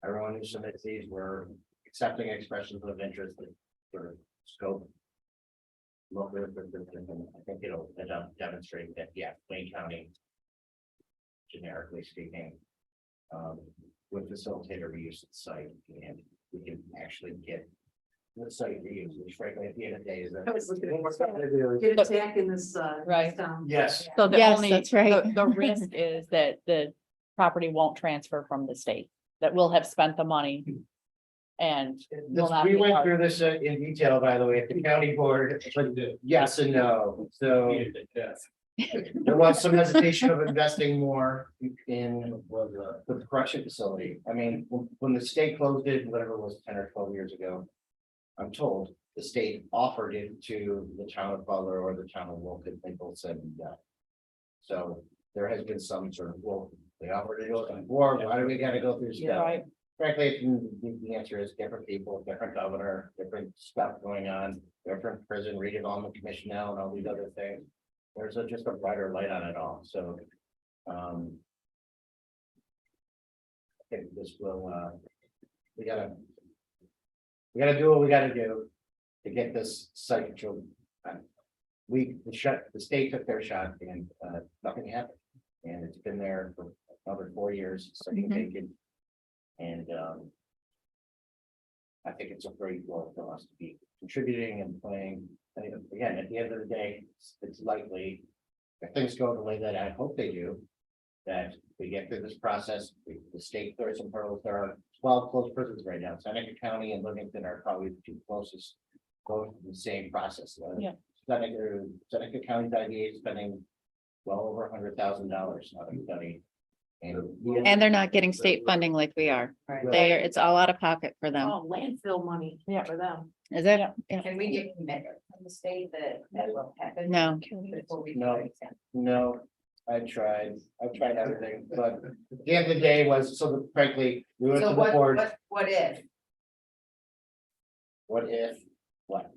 everyone who submits these, we're accepting expressions of interest for scope. Look, I think it'll demonstrate that, yeah, Wayne County, generically speaking, would facilitate a reuse of the site, and we can actually get the site reused, which frankly, at the end of the day is. Get attack in this, Right. Yes. So the Yes, only, that's right. the risk is that the property won't transfer from the state, that we'll have spent the money and will not We be went part- through this in detail, by the way, at the county board, but yes and no, so. There was some hesitation of investing more in the correction facility. I mean, when the state closed it, whatever it was 10 or 12 years ago. I'm told the state offered it to the town of Butler or the town of Woken, they both said no. So there has been some sort of, well, they offered it before, why do we gotta go through Yeah, stuff? right. Frankly, the answer is different people, different governor, different stuff going on, different prison redevelopment commission now and all these other things. There's just a brighter light on it all, so. I think this will, we gotta do what we gotta do to get this site control. The state took their shot and, nothing happened. And it's been there for another 4 years, sitting Mhm. vacant. And, I think it's a great role for us to be contributing and playing. And again, at the end of the day, it's likely, if things go the way that I hope they do, that we get through this process, the state clears some hurdles. There are 12 closed prisons right now. Seneca County and Livingston are probably the two closest, going through the same process. Yeah. Seneca County's IDA is spending well over $100,000 on a study. And they're not getting state funding like we are. Right. It's all out of pocket for them. Oh, landfill money Yeah. for them. Is it? Yeah. Yeah. Can we get commitment from the state that will happen? No. Before we do No. anything? No, I've tried everything, but at the end of the day was, so frankly, we went to So the board, what if what if, what?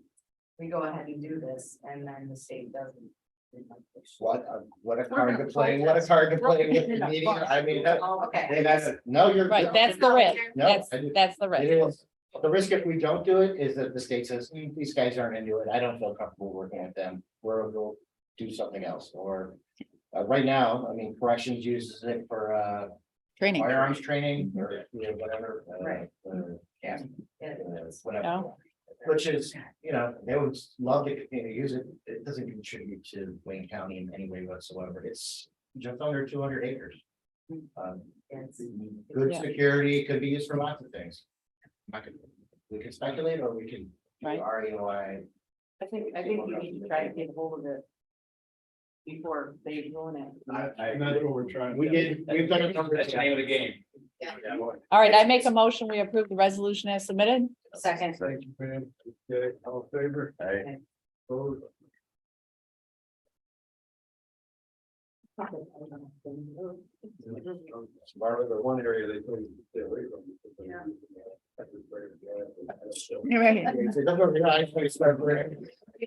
we go ahead and do this and then the state doesn't? What a card to play, what a card to play with the meeting, I mean, Okay. hey, no, you're. Right, that's the risk. No, That's the It risk. is, the risk if we don't do it is that the state says, these guys aren't into it, I don't feel comfortable working with them, we'll do something else, or. Right now, I mean, corrections uses it for Training. firearms training, or whatever. Right. Yeah. Yeah. Whatever. No. Which is, they would love to continue to use it. It doesn't contribute to Wayne County in any way whatsoever. It's just under 200 acres. Good Yeah. security, could be used for lots of things. We can speculate or we can. Right. REOI. I think we need to try to get a hold of it. Before they ruin it. That's what we're trying. We've done a number of. That's the name of the game. Yeah. All right, I make a motion, we approve the resolution as submitted. Second. Thank you, Pam. Okay, all in favor? Aye. Opposed? Smart, the one area they told you to stay away from. You're right. Can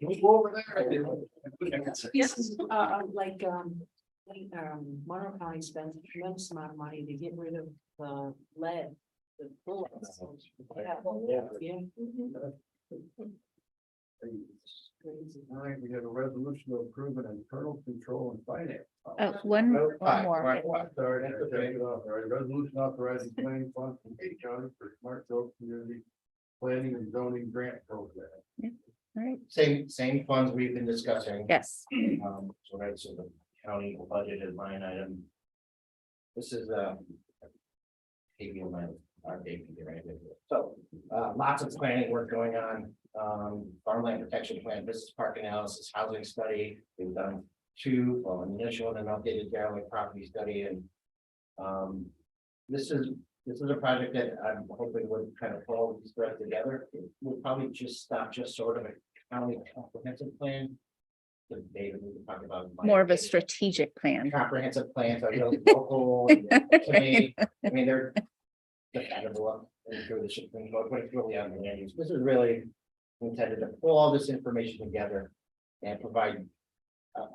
we go over there? Yes, Monroe County spends a tremendous amount of money to get rid of the lead, the bullets. Yeah. All right, we have a resolution to approve an internal control and finance. Oh, one more. Sorry, that's okay. All right, resolution authorizing planning funds from Kate County for Smart Growth Community Planning and Zoning Grant Program. All right. Same funds we've been discussing. Yes. So the county budgeted line item. This is taking our baby, right? So lots of planning work going on. Farmland protection plan, business park analysis, housing study. We've done two, an initial and an updated Garland property study, and this is a project that I'm hoping would kind of pull these threads together. We'll probably just stop just sort of a county comprehensive plan. The data we can talk about. More of a strategic plan. Comprehensive plans are really local. To me, I mean, they're dependable through the Supreme Court, but it's really on the land use. This is really intended to pull all this information together and provide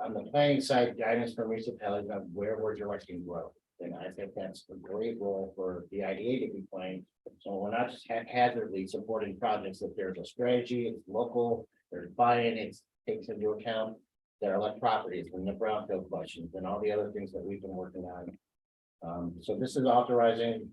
on the planning side, guidance from municipalities on where's your liking grow. And I think that's a great role for the IDA to be playing. So we're not just haphazardly supporting projects, that there's a strategy, it's local, there's buy-in, it takes into account their elect properties and the brownfield questions and all the other things that we've been working on. So this is authorizing,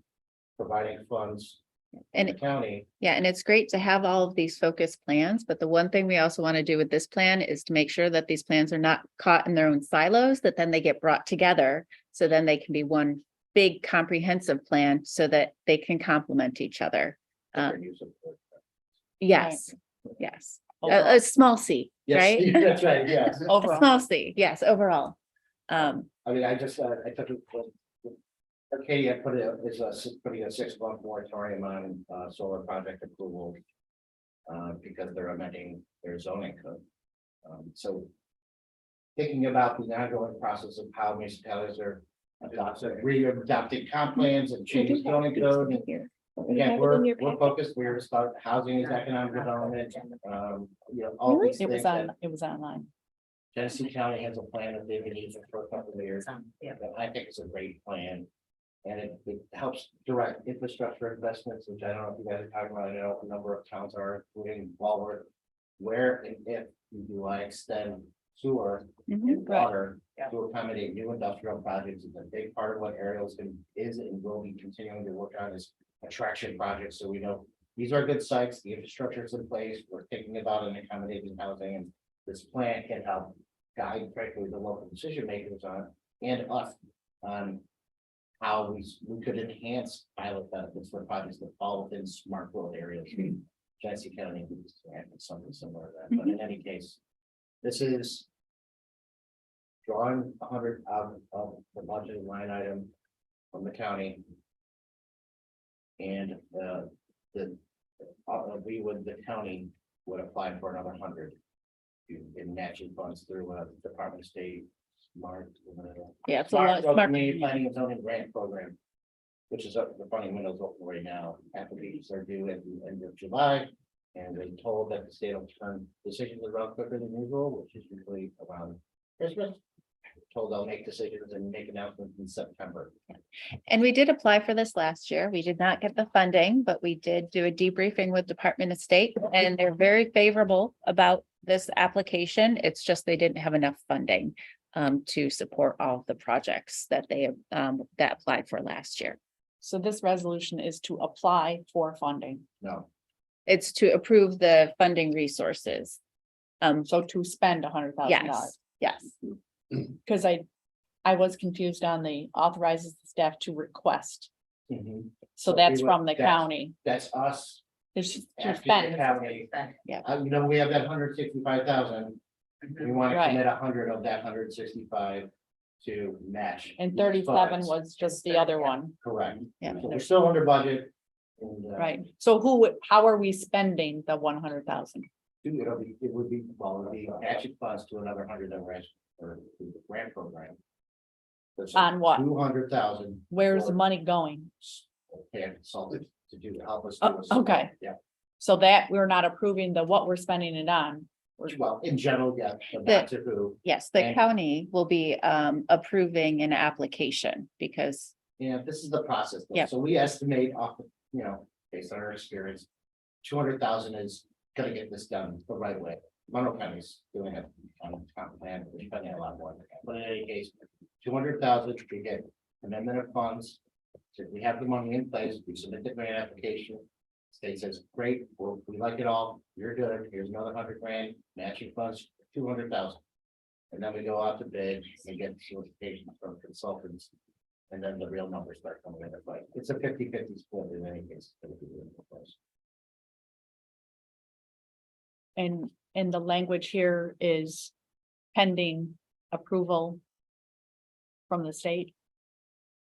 providing funds to And the county. yeah, and it's great to have all of these focused plans, but the one thing we also want to do with this plan is to make sure that these plans are not caught in their own silos, that then they get brought together. So then they can be one big comprehensive plan so that they can complement each other. different use of. Yes, yes, Overall. a small C, Yes, right? that's right, yes. A Overall. small C, yes, overall. I mean, I just, I took it. Arcadia putting a 6-month moratorium on, solar project approval. Because they're amending their zoning code. So. Thinking about the ongoing process of how municipalities are adopting comp plans and changing zoning code. And again, we're focused, we're about housing and economic development, all these It was things that it was online. Genesee County has a plan that they've been using for a couple of years. That I think it's a great plan. And it helps direct infrastructure investments, which I don't know if you guys are talking about, I know a number of towns are, including Walworth. Where and if you do I extend sewer and Right. water to accommodate new industrial projects, is a big part of what Ariel's is and will be continuing to work on is attraction projects, so we know these are good sites, the infrastructure is in place, we're thinking about and accommodating housing, and this plan can help guide frankly the local decision makers on, and us on how we could enhance pilot benefits for projects that fall within smart growth areas. Genesee County needs to have something similar to that, but in any case, this is drawing 100 out of the budget line item from the county. And the county would apply for another 100 in matching funds through Department of State smart. Yeah, it's a lot. Smart Smart. Community Planning and Zoning Grant Program, which is up, the funding window's open right now. Applications are due at the end of July. And we're told that the state will turn decisions around quicker than usual, which is usually around Christmas. Told they'll make decisions and make announcements in September. And we did apply for this last year. We did not get the funding, but we did do a debriefing with Department of State, and they're very favorable about this application. It's just they didn't have enough funding to support all of the projects that they that applied for last year. So this resolution is to apply for funding. No, It's to approve the funding resources. So to spend $100,000. Yes, Because I was confused on the authorizes the staff to request. mhm. So So that's we from the would- that's- county. That's us. It's just to asking the spend. county, Yeah. we have that 165,000. We want to Right. commit 100 of that 165 to match. And these 37 funds. was just the other one, Correct. Yeah. So we're still under budget. And, right? So how are we spending the 100,000? it would be, well, it would be matching funds to another 100 that we're asking for the grant program. On what? 200,000. Where's the money going? Okay, consulted to help us. Oh, do a- okay. Yeah, So that we're not approving what we're spending it on. well, in general, yeah, but not to who, yes, the And- county will be approving an application because, yeah, this is the process. though. Yeah. So we estimate off, based on our experience, 200,000 is gonna get this done the right way. Monroe County's doing it on comp plan, we're spending a lot more, than that. But in any case, 200,000, we get amendment of funds. So we have the money in place, we submit the grant application. State says, great, well, we like it all, you're good, here's another 100 grand, matching funds, 200,000. And then we go out to bid and get solicitations from consultants. And then the real numbers start coming in, but it's a 50-50 split in any case. And the language here is pending approval from the state.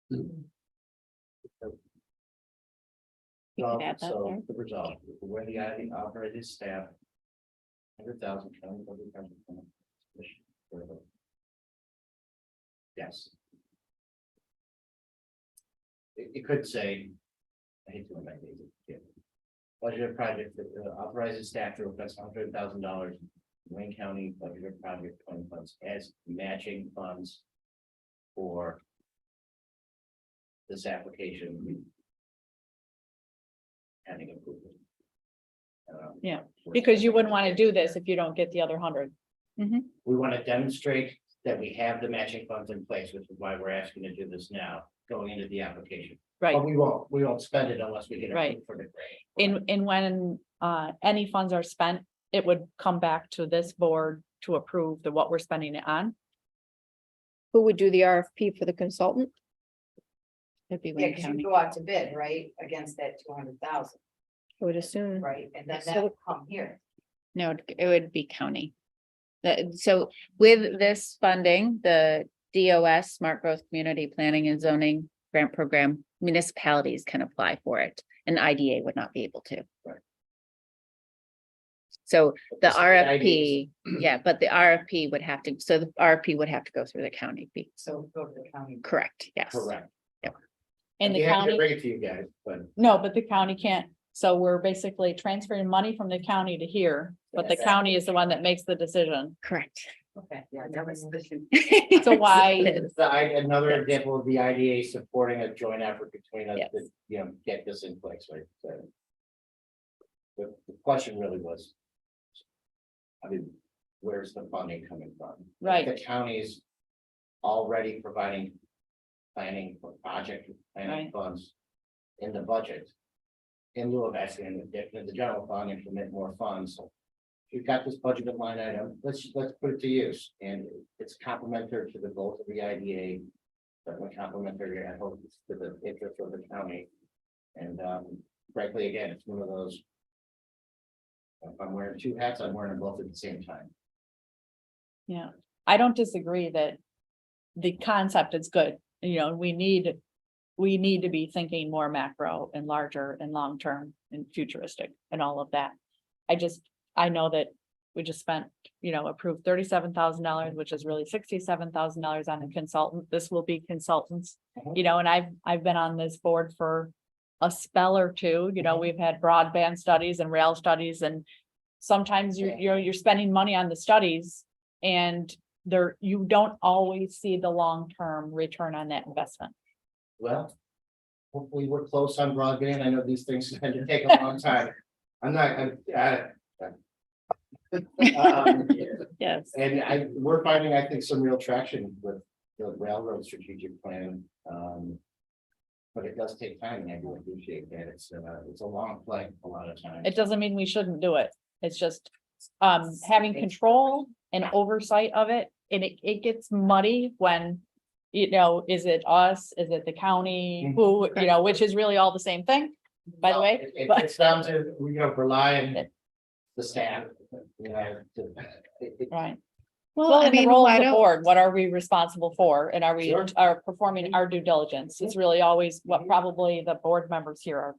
You could add that So there. the result, where the ID operated staff. 100,000 county public council. Yes. It could say. I hate to amend it. Budget project that authorizes staff to request $100,000. Wayne County budget project fund funds as matching funds. For. This application. Pending approval. Yeah, Because you wouldn't want to do this if you don't get the other 100. We want to demonstrate that we have the matching funds in place, which is why we're asking to do this now, going into the application. Right. But we won't spend it unless we get Right. approved for the grant. And when any funds are spent, it would come back to this board to approve what we're spending it on. Who would do the RFP for the consultant? It'd be Yeah, Wayne because you County. go out to bid, right, against that 200,000. I would assume. right, and then So- that would come here. No, it would be county. So with this funding, the DOS, Smart Growth Community Planning and Zoning Grant Program, municipalities can apply for it, and IDA would not be able to. Right. So the But RFP, yeah, but the RFP would have to, so the RFP would have to go through the county, So go to the county. correct, yes. Correct. And the Yeah, I can county, bring it to you guys, but no, but the county can't. So we're basically transferring money from the county to here, but the Yes. county is the one that makes the decision. Correct. Okay, yeah, that was the. So why- Another example of the IDA supporting a joint effort between us Yes. to, get this in place, right? So. The question really was. I mean, where's the funding coming from? Right. The county's already providing planning for project planning Right. funds in the budget. In lieu of asking them to dip into the general fund and commit more funds. You've got this budgeted line item, let's put it to use, and it's complementary to the goals of the IDA. Certainly complementary, I hope, to the interest of the county. And frankly, again, it's one of those. If I'm wearing two hats, I'm wearing them both at the same time. Yeah, I don't disagree that the concept is good. We need to be thinking more macro and larger and long-term and futuristic and all of that. I know that we just spent, approved $37,000, which is really $67,000 on a consultant. This will be consultants, and I've been on this board for a spell or two. We've had broadband studies and rail studies, and sometimes you're spending money on the studies and you don't always see the long-term return on that investment. Well. Hopefully, we're close on broadband. I know these things tend to take a long time. I'm not. Yes. And we're finding, I think, some real traction with the railroad strategic plan. But it does take time, and I do appreciate that. It's a long play a lot of times. It doesn't mean we shouldn't do it. It's just having control and oversight of it, and it gets muddy when, is it us? Is it the county? Who, which is really all the same thing, by the way. It but- gets down to, rely on the staff, Right. Well, Well, I in the mean, role why of the don't, board, what are we responsible for? And are we, Sure. are performing our due diligence? It's really always what probably the board members here are.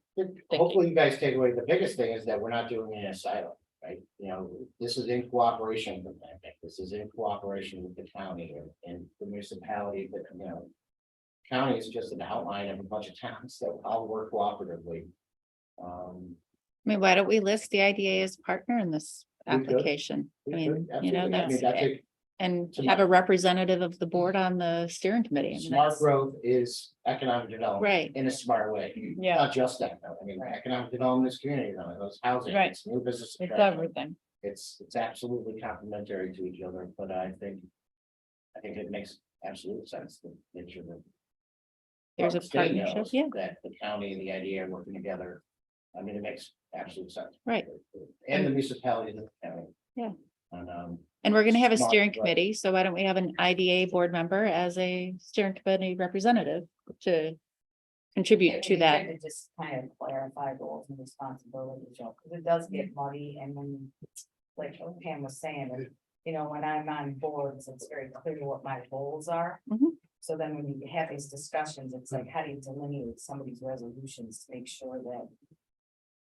Hopefully you guys take away, the biggest thing is that we're not doing it in a silo, right? This is in cooperation with them. This is in cooperation with the county and the municipality, but, county is just an outline of a bunch of towns that all work cooperatively. I mean, why don't we list the IDA as partner in this We could. application? I mean, Absolutely. that's, and have a representative of the board on the steering committee. I mean, Smart that's- growth is economic development. Right. In a smart way. Yeah. Not just that, though. I mean, economic development is community, those housing, Right. it's new business. It's attraction. everything. It's absolutely complementary to each other, but I think it makes absolute sense to make sure that. There's a the state partnership, knows yeah. That the county and the IDA are working together. I mean, it makes absolute sense. Right. And the municipality and the county. Yeah. And, And we're gonna have a Smart steering growth. committee, so why don't we have an IDA board member as a steering committee representative to contribute to that? Just kind of clarify roles and responsibilities, because it does get muddy and then, like Pam was saying, when I'm on boards, it's very clear what my goals are. Mhm. So then when you have these discussions, it's like, how do you delineate some of these resolutions to make sure that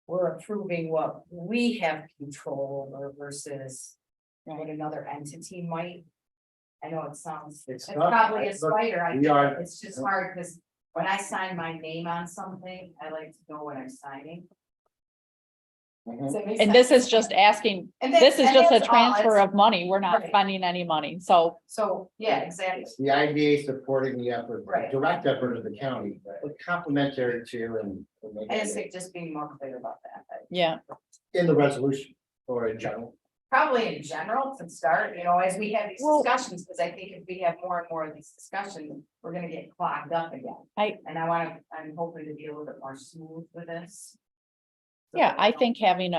we're approving what we have control over versus what another entity might. I know it sounds, It's it's tough. probably a Look, spider, we are- it's just hard, because when I sign my name on something, I like to know what I'm signing. Mhm. Does that make And this sense? is just asking, And this is just a that's all, transfer it's- of money. We're not Right. spending any money. So, So, yeah, exactly. The IDA supporting the effort, Right. direct effort of the county, but complementary to and. I just think just being more clear about that. yeah, In the resolution or in general. Probably in general to start, as we have these Well- discussions, because I think if we have more and more of these discussions, we're gonna get clogged up again. I'm hoping to be a little bit more smooth with this. yeah, I think having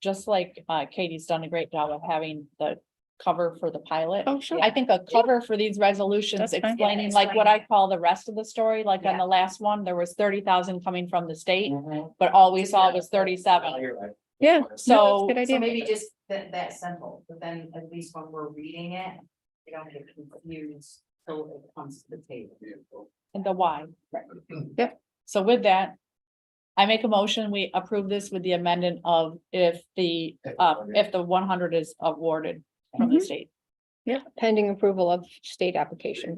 just like Katie's done a great job of having the cover for the pilot. Oh, sure. I think a cover for these resolutions That's fine. explaining Yeah, like what explain. I call the rest of the story, like on Yeah. the last one, there was 30,000 coming from the state, Mhm. but all we saw Yeah. was 37. Oh, you're right. Yeah. So, Good So idea. maybe just that simple, but then at least when we're reading it, we don't get confused till it comes to the table. and the why. Yep. So with that, I make a motion, we approve this with the amendment of if the 100 is awarded from the Mhm. state. Yeah, pending approval of state application.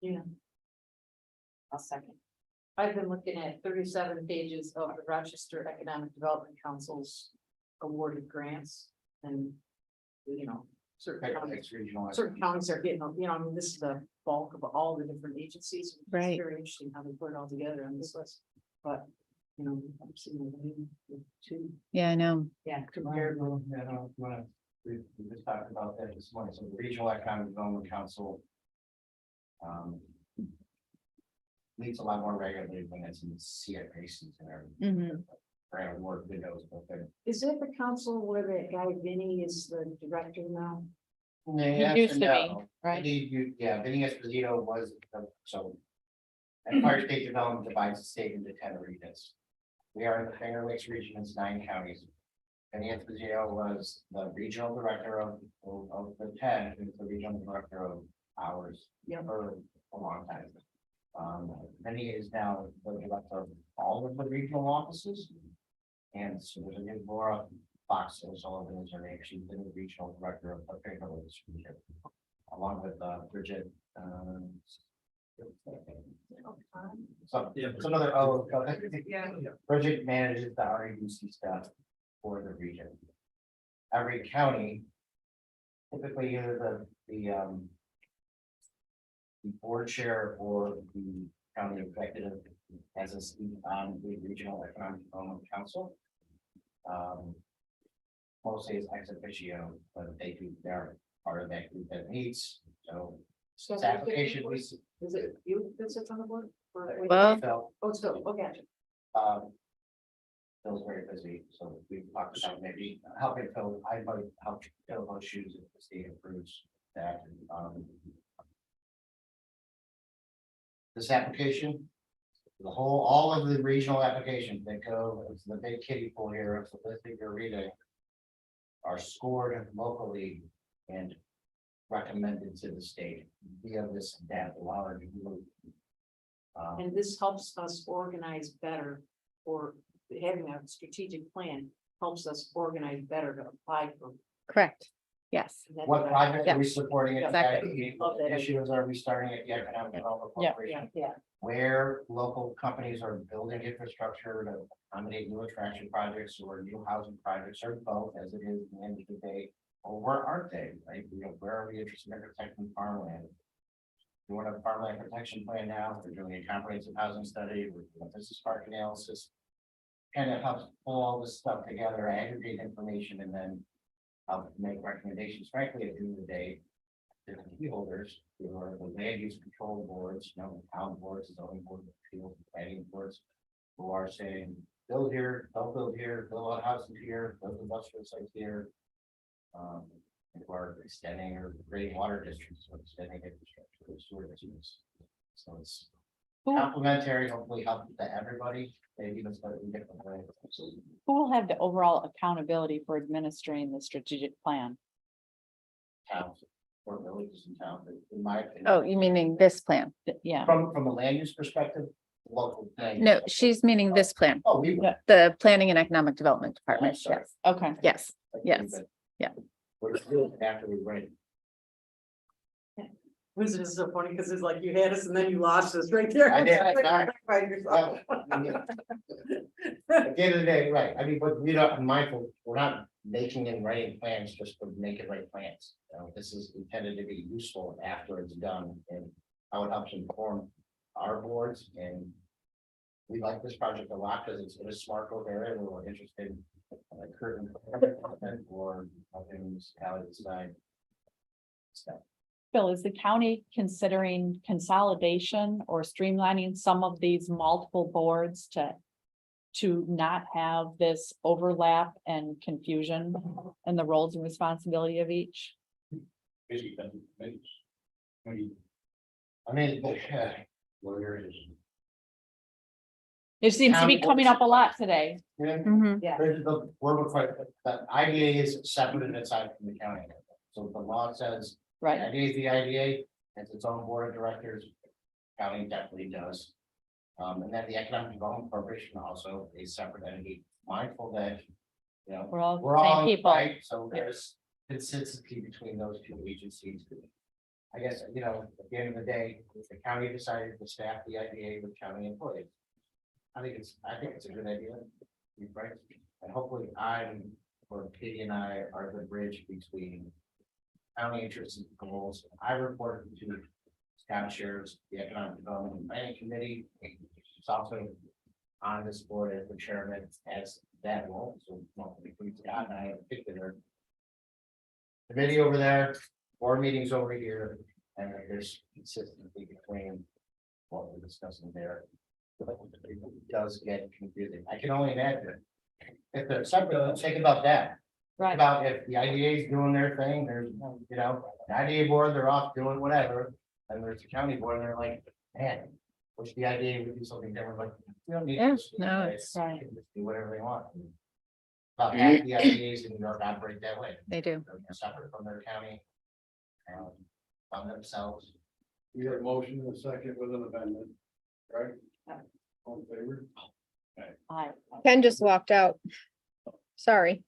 Yeah. I'll second. I've been looking at 37 pages of the Rochester Economic Development Council's awarded grants and, you know, certain counties, It's regional. certain counties are getting, you know, I mean, this is the bulk of all the different agencies. It's Right. Very interesting how they put it all together on this list, but, you know, I'm seeing the two Yeah, I know. Yeah. compared with. We just talked about that this morning, so the Regional Economic Development Council. Meets a lot more regularly when it's in CFA season or. Grant award windows, but then. Is that the council where that guy Vinny is the director now? He used to be, right? Yeah, Vinny Esposito was, so. Empire State Development divides the state into 10 regions. We are in the Finger Lakes region, it's 9 counties. Vinny Esposito was the regional director of the 10, and the regional director of ours. Yeah. For a long time. Vinny is now the director of all of the regional offices. And so there's a new Laura Fox, Sullivan is her name, she's been the regional director of the Finger Lakes region. Along with Bridget. Some other, Bridget manages the REDC stuff for the region. Every county. Typically either the board chair or the county executive has a seat on the Regional Economic Development Council. Mostly it's ex officio, but they're part of that group that meets, so. This application was. Is it you that sits on the board? Or- Well- Phil, Oh, it's Phil, okay. Phil's very busy, so we talked about maybe helping Phil, I might help fill those shoes if the state approves that. This application, all of the regional applications that go, it's the big kiddie pool here, it's the list that you're reading. Are scored locally and recommended to the state via this data large group. And this helps us organize better, or having a strategic plan helps us organize better to apply for. Correct. Yes. What project are we supporting at Exactly. What initiatives are we starting at the Economic Development Yeah. Corporation? Yeah. Where local companies are building infrastructure to accommodate new attraction projects or new housing projects or both, as it is at the end of the day. Or where aren't they, right? You know, where are we interested in protecting farmland? We want a farmland protection plan now, we're doing a comprehensive housing study, we're doing a business park analysis. Kind of helps pull all this stuff together, aggregate information, and then help make recommendations, frankly, at the end of the day. The key holders, who are the land use control boards, you know, the town boards, zoning board, appeals, planning boards. Who are saying, build here, don't build here, build a house here, build industrial sites here. Who are extending or creating water districts or extending infrastructure or sewer districts. So it's Who, complementary, hopefully help to everybody, maybe even slightly different way. who will have the overall accountability for administering the strategic plan? Towns or villages in town, but in my opinion. Oh, you meaning this plan? Yeah, From a land use perspective, local. land No, use. she's meaning this plan, Oh, we. the Planning and Economic Development Department. sorry. Yes, okay. yes, yes. Yeah. We're still after we write. This is so funny, because it's like you had us and then you lost us right there. I did, I got it. By yourself. At the end of the day, right, I mean, but we don't, I'm mindful, we're not making and writing plans just to make and write plans. You know, this is intended to be useful after it's done and how it helps inform our boards and. We like this project a lot because it's in a smart growth area, we're interested in current or helping municipality decide. Stuff. Bill, is the county considering consolidation or streamlining some of these multiple boards to not have this overlap and confusion in the roles and responsibility of each? Basically, that's what it is. I mean, I mean, where is? It seems to be Town coming boards. up a lot today. Mhm. There's the, we're required, the IDA is separate and aside from the county. So the law says, the Right. IDA is the IDA, has its own board of directors. County definitely does. And then the Economic Development Corporation also a separate entity, mindful that, you know, We're all we're the all same people. right, so there's consistency between those two agencies. I guess, you know, at the end of the day, the county decided to staff the IDA with county employees. I think it's a good idea, right? And hopefully or Katie and I are the bridge between county interests and goals. I report to Scott Sheriff's, the Economic Development and Planning Committee. It's also on this board as the chairman as that role, so well, between Scott and I in particular. Committee over there, board meetings over here, and there's consistency between what we're discussing there. It does get confusing. I can only imagine. If they're separate, let's think about that. Right. About if the IDA is doing their thing, there's, you know, the IDA board, they're off doing whatever. And there's the county board, and they're like, man, wish the IDA would do something different, but we don't need. Yeah, to. no, It's- right. they can just do whatever they want. About half the IDAs in New York operate that way. They do. They're separate from their county. On themselves. We have a motion and a second with an amendment, right? All in favor? Aye. Ken just walked out. Sorry.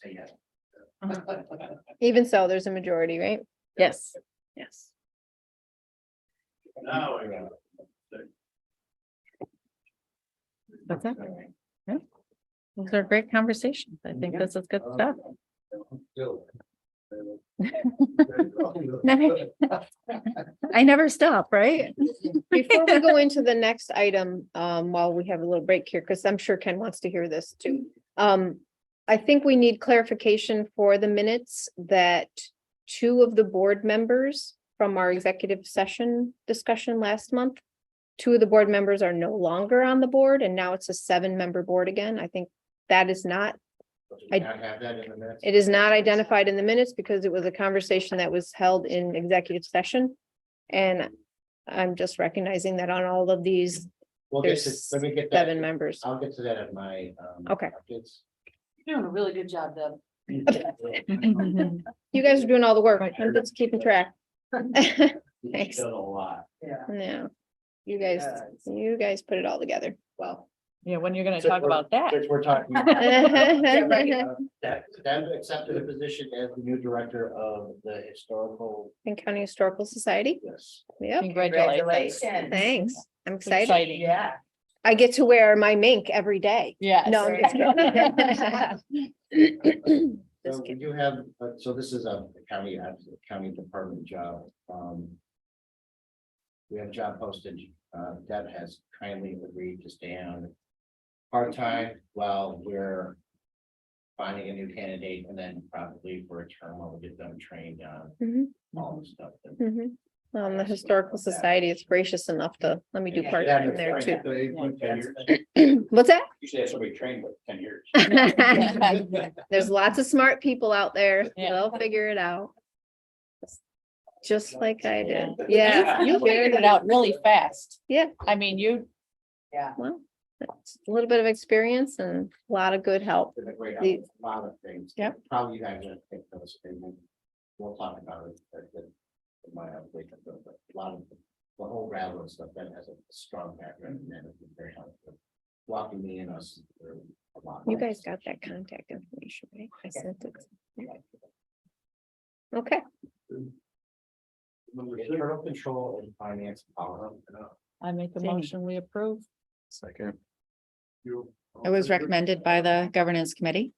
Say yes. Even so, there's a majority, right? Yes, yes. now I got. What's that? Yeah. Those are great conversations. I think this is good stuff. I never stop, right? Before we go into the next item, while we have a little break here, because I'm sure Ken wants to hear this too. I think we need clarification for the minutes that two of the board members from our executive session discussion last month, two of the board members are no longer on the board, and now it's a 7-member board again. I think that is not, I have that in the minutes. it is not identified in the minutes because it was a conversation that was held in executive session. And I'm just recognizing that on all of these, We'll get to, there's let me get that. 7 members. I'll get to that at my. Okay. It's. You're doing a really good job, Deb. You guys are doing all the work. I'm just keeping track. Thanks. Done a lot. No, you guys put it all together. Well. Yeah, when you're gonna since talk we're- about that. Since we're talking. Deb accepted a position as the new director of the historical, In County Historical Society. yes. Yep. Congratulations. Thanks. I'm It's excited. exciting. Yeah. I get to wear my mink every day. Yes. No, I'm just kidding. So we do have, so this is a county department job. We have job posted, Deb has kindly agreed to stay on part-time while we're finding a new candidate, and then probably for a term while we get them trained on Mhm, all the stuff. that- mhm. The Historical Society is gracious enough to let me do Yeah, part-time that's there right. too. 10 years. What's that? You should have somebody trained with 10 years. There's lots of smart people out there. Yeah. They'll figure it out. Just like I did. Yeah. You figured it out really fast. Yeah. I mean, you, Well, it's a little bit of experience and a lot of good help. Been a great, The- a lot of things. Yep. Probably you guys are take those, and we'll talk about it. My update, but a lot of the whole railroad stuff that has a strong background and it's been very helpful. Walking me and us through a lot. You guys got that contact information, right? I sent it. Okay, Number 6, Internal control and finance power. I make a Jamie. motion, we approve. Second. you. It was recommended by the governance committee.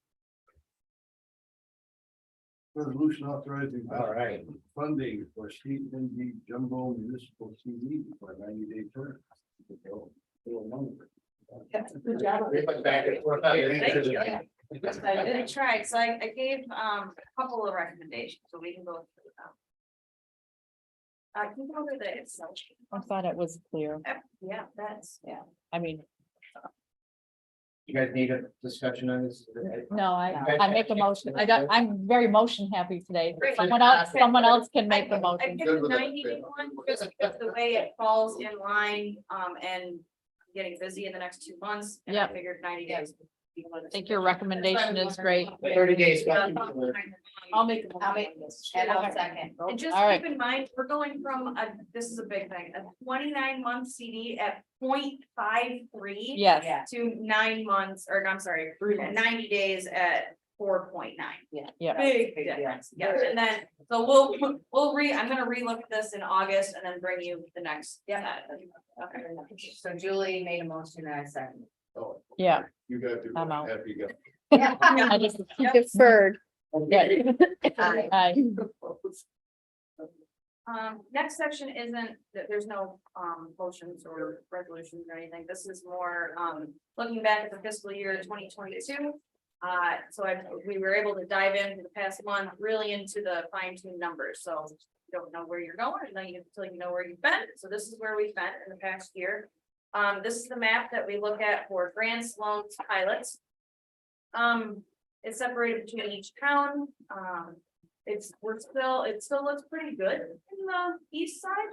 Resolution authorizing All right. funding for state ND jumbo municipal CD for a 90-day term. Good job. Everybody back and forth. Thank you. I tried, so I gave a couple of recommendations, so we can go through them. Can you go over the Excel sheet? I thought it was clear. Yeah, that's, I mean, You guys need a discussion on this? No, I make a motion. I'm very motion happy today. Someone else can make the I motion. picked the 90-day one just because the way it falls in line, and getting busy in the next 2 months. And I Yep. figured 90 days. I think your recommendation is great. 30 days. I'll make. I'll make this, and I'll second. And just All right. keep in mind, we're going from this is a big thing, a 29-month CD at 0.53. Yes, Yeah. To 9 months, or I'm sorry, 90 days at 4.9. yeah. Big difference, yeah, and then, so I'm gonna relook at this in August and then bring you the next. Yeah. Okay. So Julie made a motion and I second. Oh, Yeah. You got to, I'm out. happy go. I just. Deferred. Yeah. Aye. Next section isn't, there's no, motions or resolutions or anything. This is more, looking back at the fiscal year 2022. We were able to dive into the past month, really into the fine tuned numbers, so you don't know where you're going until you know where you've been. So this is where we've been in the past year. This is the map that we look at for grants, loans, pilots. It's separated between each town. It still looks pretty good in the east side,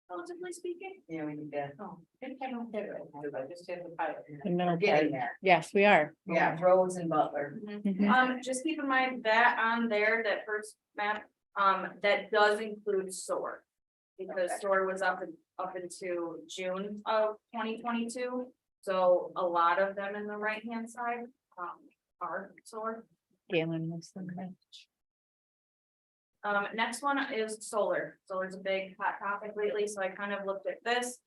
relatively speaking. Yeah, we did that. Oh, I don't get it. I just did the pilot. The middle We're getting part. there. Yes, we are. Yeah, Rose and Butler. Mhm. Just keep in mind that on there, that first map, that does include SOAR. Because SOAR was up into June of 2022, so a lot of them in the right-hand side, are SOAR. Galen was the right. Next one is solar. Solar is a big hot topic lately, so I kind of looked at this.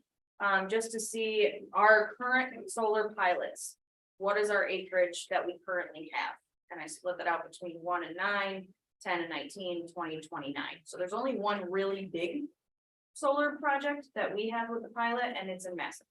Just to see our current solar pilots. What is our acreage that we currently have? And I split that out between 1 and 9, 10 and 19, 20 and 29. So there's only one really big solar project that we have with the pilot, and it's in Massillon.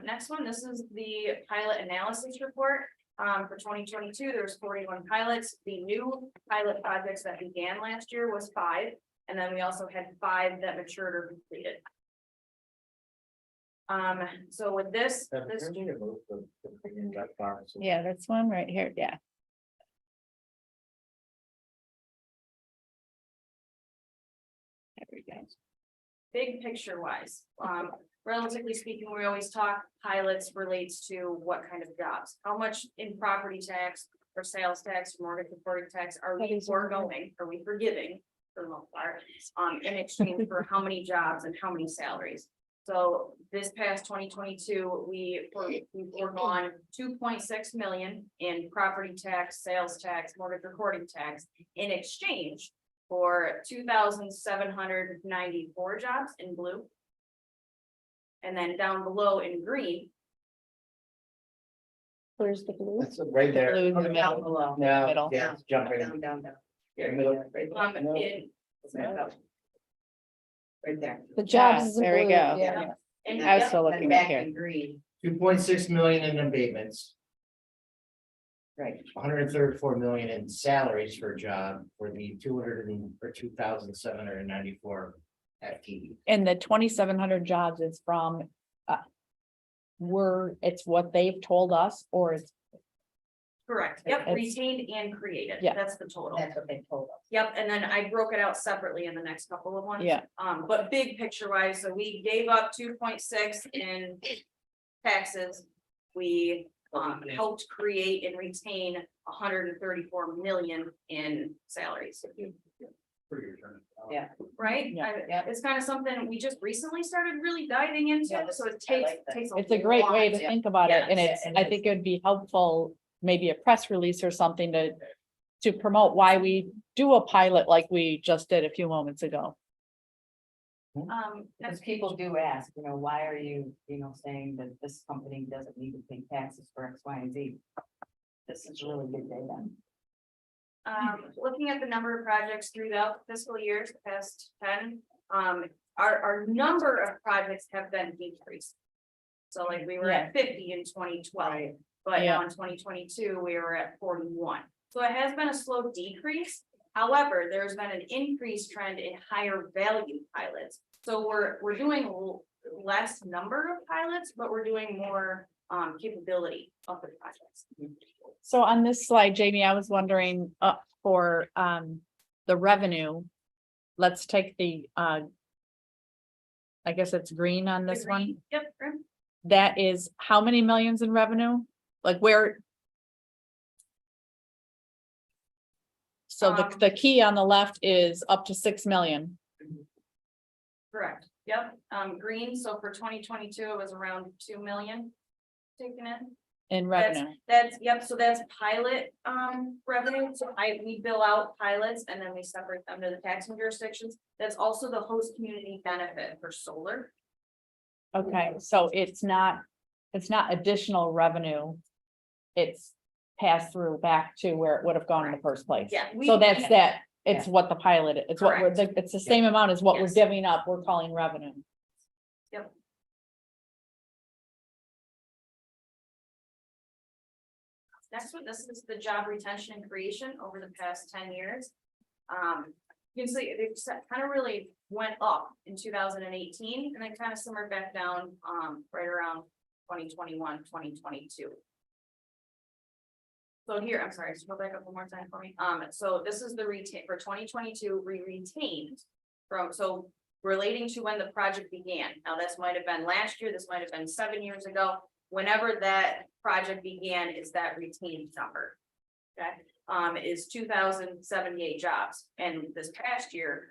Next one, this is the pilot analysis report. For 2022, there's 41 pilots. The new pilot projects that began last year was 5, and then we also had 5 that matured or completed. So with this, Yeah, that's one right here. Yeah. There we go. big picture wise, relatively speaking, we always talk pilots relates to what kind of jobs, how much in property tax or sales tax, mortgage reporting tax are we foregoing, are we forgiving for the most part, in exchange for how many jobs and how many salaries. So this past 2022, we foregone 2.6 million in property tax, sales tax, mortgage recording tax in exchange for 2,794 jobs in blue. And then down below in green. Where's the blue? That's right there. Blue in the Down middle. below. No, Middle. yeah, jump right in. Down. Yeah, middle. Right there. The Yeah, jobs. is in there we blue, go. yeah. And I was yep, still And looking at back here. in green. 2.6 million in abatements, Right. 134 million in salaries for a job for the 2,794 FTE. And the 2,700 jobs is from, it's what they've told us, or it's, correct, yep, It's- retained and created, Yeah. that's the total. That's what they told us. Yep, and then I broke it out separately in the next couple of ones. yeah, But big picture wise, so we gave up 2.6 in taxes. We helped create and retain 134 million in salaries, Yeah. right? Yeah. Yeah. It's kind of something we just recently started really diving into, Yeah, so it I takes, like that. takes. it's a great way to lot. think about it, and Yes, it's, I think it would be helpful, maybe a press release or something to promote why we do a pilot like we just did a few moments ago. Because Next people do ask, why are you, saying that this company doesn't need to pay taxes for X, Y, and Z? This is really good data. Looking at the number of projects throughout fiscal years, the past 10, our number of projects have been decreased. So like we were at 50 in 2012, but now in 2022, we were at 41. So it has been a slow decrease. However, there's been an increased trend in higher value pilots. So we're doing less number of pilots, but we're doing more capability of the projects. So on this slide, Jamie, I was wondering, for, the revenue. Let's take the, I guess it's green on this one. Yep. Grim. That is how many millions in revenue? Like where? So the key on the left is up to 6 million. Correct. Yep. Green. So for 2022, it was around 2 million taken in. In revenue. That's, yep, so that's pilot revenue, so we bill out pilots and then we separate them to the taxing jurisdictions. That's also the host community benefit for solar. Okay, so it's not additional revenue. It's passed through back to where it would have gone in the first place. Yeah. So that's that, it's what the pilot, it's what we're, Correct. it's the same amount as what we're Yes. giving up, we're calling revenue. Yep. Next one, this is the job retention and creation over the past 10 years. You can see it kind of really went up in 2018 and then kind of simmered back down right around 2021, 2022. So here, I'm sorry, just go back up one more time for me. So this is the retain for 2022, we retained from, so relating to when the project began. Now, this might have been last year, this might have been 7 years ago. Whenever that project began is that retained number. Okay, is 2,078 jobs. And this past year,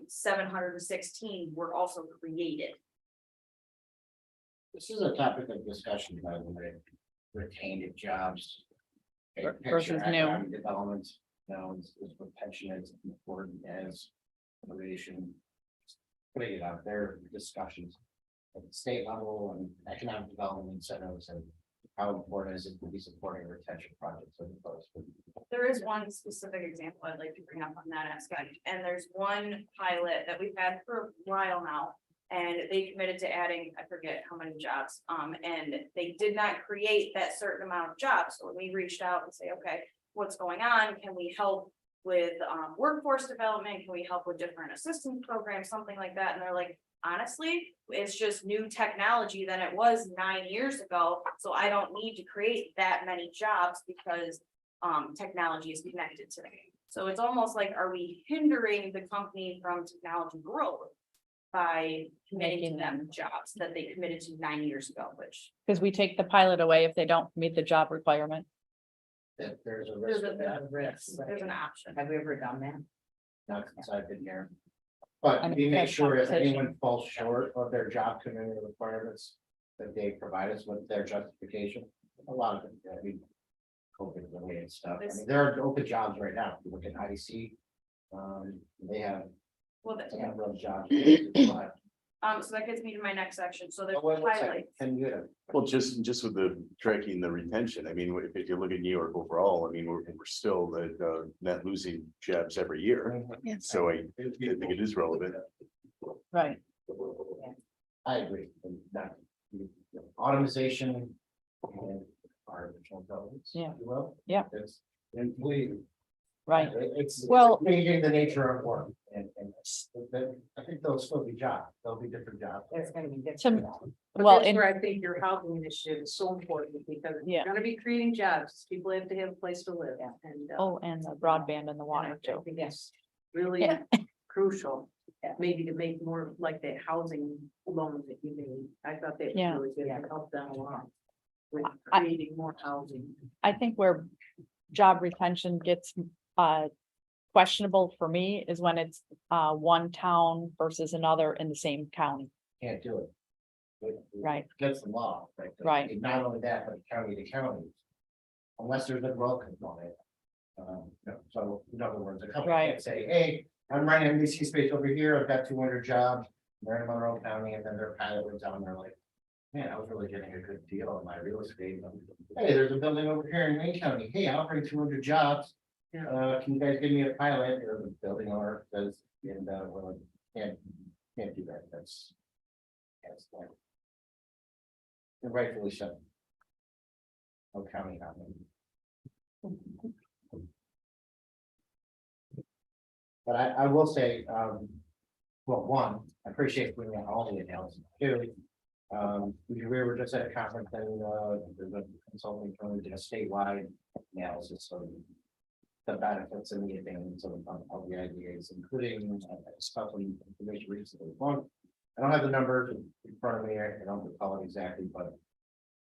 716 were also created. This is a topic of discussion, by the way, retained jobs. Versus new. Economic development, is what pension is important as innovation. Putting it out there, discussions at the state level and economic development incentives and how important is it to be supporting retention projects as opposed to. There is one specific example I'd like to bring up on that aspect, and there's one pilot that we've had for a while now. And they committed to adding, I forget how many jobs, and they did not create that certain amount of jobs. So when we reached out and say, okay, what's going on? Can we help with workforce development? Can we help with different assistance programs, something like that? And they're like, honestly, it's just new technology than it was 9 years ago. So I don't need to create that many jobs because technology is connected to me. So it's almost like, are we hindering the company from technology growth by committing to them jobs that they committed to 9 years ago, which Because we take the pilot away if they don't meet the job requirement. That there's a there's risk of that, there's an option. Have we ever done that? not since I've been here. But And we make that's sure if compensation. anyone falls short of their job commitment requirements, that they provide us with their justification. A lot of them, I mean, COVID related stuff. I mean, there are open jobs right now. If you look at IDC. They have Well, a number of jobs. so that gets me to my next section. So there's Oh, wait, one second. highlights. Can you, Well, just with the tracking the retention, I mean, if you look at New York overall, I mean, we're still at net losing jobs every year. So I think it is relevant. Right. I agree. And that, automation and artificial intelligence. Yeah. if you will. Yeah. It's completely. Right. It's Well- changing the nature of work and I think there'll still be jobs. There'll be different jobs. There's gonna be different. To- But Well, that's and where I think your housing initiative is so important because if Yeah. you're gonna be creating jobs, people have to have a place to live and. oh, and the broadband and the and water I too. think that's really Yeah. crucial, maybe to make more like that housing loans that you made. I thought that was Yeah. really good to help them along. With I- creating more housing. I think where job retention gets questionable for me is when it's one town versus another in the same county. Can't do it. Right. That's the law, right? Right. Not only that, but county to county. Unless there's a growth component. So in other words, a company Right. can't say, hey, I'm running MDC space over here, I've got 200 jobs. They're in Monroe County and then their pilot was down there like, man, I was really getting a good deal on my real estate. Hey, there's a building over here in Wayne County. Hey, I'm offering 200 jobs. Can you guys give me a pilot or the building owner says, and well, can't do that. That's like. And rightfully so. No county on it. But I will say, well, one, I appreciate putting out all the analysis. Two, we were just at a conference and, the consulting firm did a statewide analysis of the benefits and the advantages of the IDAs, including stuff in information recently. One, I don't have the number in front of me, I don't recall it exactly, but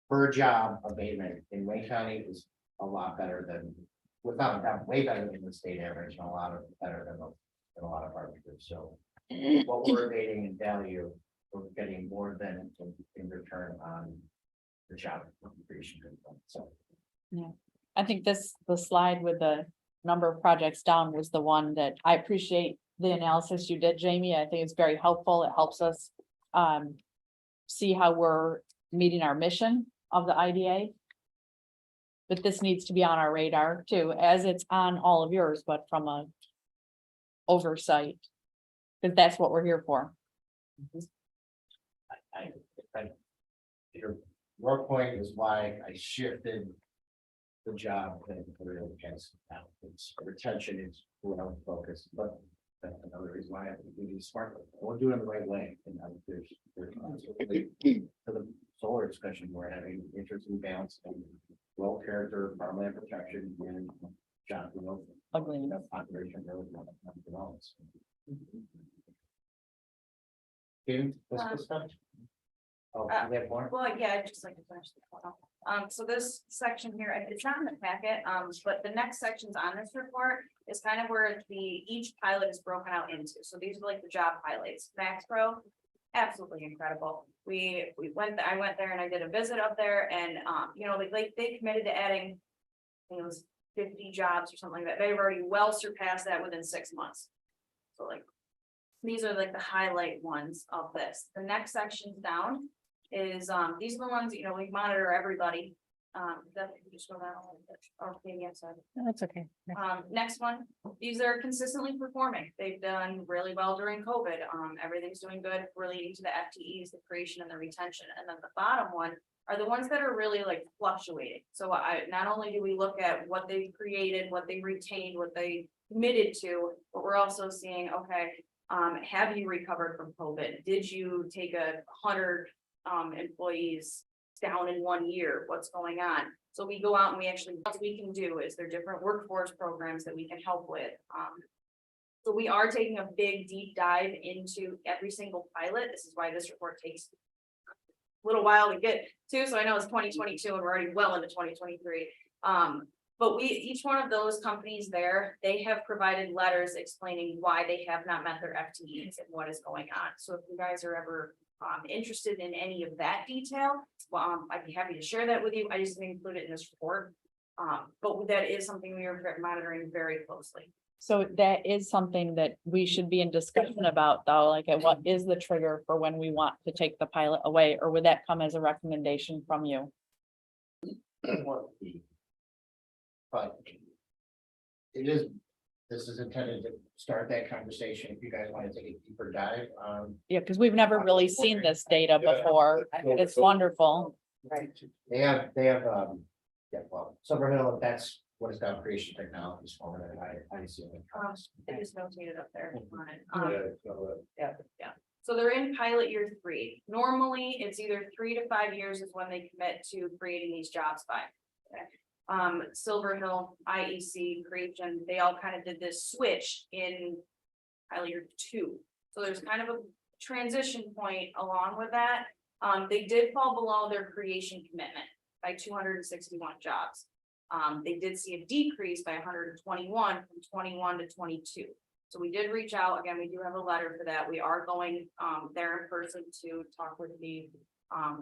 per job abatement in Wayne County is a lot better than, without a doubt, way better than the state average, and a lot of better than a lot of our peers. So what we're abating in value, we're getting more than in return on the job creation. So I think the slide with the number of projects down was the one that I appreciate the analysis you did, Jamie. I think it's very helpful. It helps us see how we're meeting our mission of the IDA. But this needs to be on our radar too, as it's on all of yours, but from a oversight. Because that's what we're here for. Your point is why I shifted the job and career against now. It's retention is what I'm focused, but that's another reason why I have to do these smartly. We'll do it the right way. And there's to the solar discussion, we're having interest in balance and well character, farmland protection and job growth. Ugly. Operation growth. Development. Kim, what's this stuff? Oh, we have more? Well, yeah, I'd just like to finish the one off. So this section here, it's not in the packet, but the next sections on this report is kind of where each pilot is broken out into. So these are like the job highlights. Max Pro, absolutely incredible. I went there and I did a visit up there, and you know, they committed to adding, I think it was 50 jobs or something like that. They've already well surpassed that within 6 months. So like, these are like the highlight ones of this. The next section down is, these are the ones, you know, we monitor everybody. That you just go down. Or maybe I'm sorry. No, that's okay. Next one, these are consistently performing. They've done really well during COVID. Everything's doing good relating to the FTEs, the creation and the retention. And then the bottom one are the ones that are really like fluctuating. So not only do we look at what they've created, what they retained, what they committed to, but we're also seeing, okay, have you recovered from COVID? Did you take 100 employees down in 1 year? What's going on? So we go out and we actually, what we can do is there different workforce programs that we can help with. So we are taking a big deep dive into every single pilot. This is why this report takes a little while to get to. So I know it's 2022 and we're already well into 2023. But each one of those companies there, they have provided letters explaining why they have not met their FTEs and what is going on. So if you guys are ever interested in any of that detail, I'd be happy to share that with you. I just didn't include it in this report. But that is something we are monitoring very closely. So that is something that we should be in discussion about though, like what is the trigger for when we want to take the pilot away, or would that come as a recommendation from you? But this is intended to start that conversation. If you guys want to take a deeper dive, Yeah, because we've never really seen this data before. It's wonderful. they have, yeah, well, Silver Hill, that's what is called creation technologies for it. I assume. It is notated up there on it. Yeah. So they're in pilot year 3. Normally, it's either 3 to 5 years is when they commit to creating these jobs by. Okay. Silver Hill, IEC, Creation, they all kind of did this switch in pilot year 2. So there's kind of a transition point along with that. They did fall below their creation commitment by 261 jobs. They did see a decrease by 121 from 21 to 22. So we did reach out again. We do have a letter for that. We are going there in person to talk with the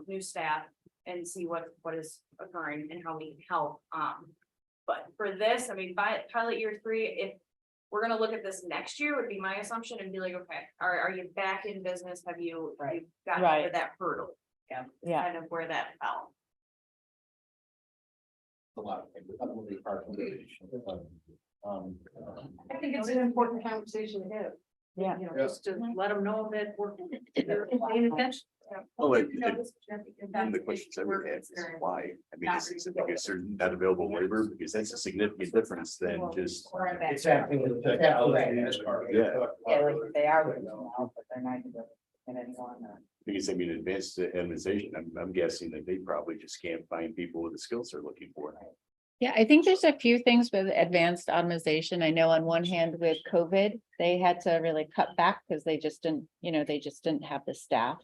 new staff and see what is occurring and how we can help. But for this, I mean, by pilot year 3, if we're gonna look at this next year, would be my assumption and be like, okay, are you back in business? Have you gotten over that hurdle? Yeah, kind of where that fell. A lot of things. Probably part of the I think it's an important conversation to have. Yeah. You know, just to let them know that we're they're paying attention. Well, Okay, it- no, it- this is Jessica, One of that's the the questions I we're would have is considering. why? I mean, is it because there's not available labor? Because that's a significant difference than just. Exactly. Yeah. They are, but they're not. And anyone. Because I mean, advanced administration, I'm guessing that they probably just can't find people with the skills they're looking for. Yeah, I think there's a few things with advanced automation. I know on one hand with COVID, they had to really cut back because they just didn't, they just didn't have the staff.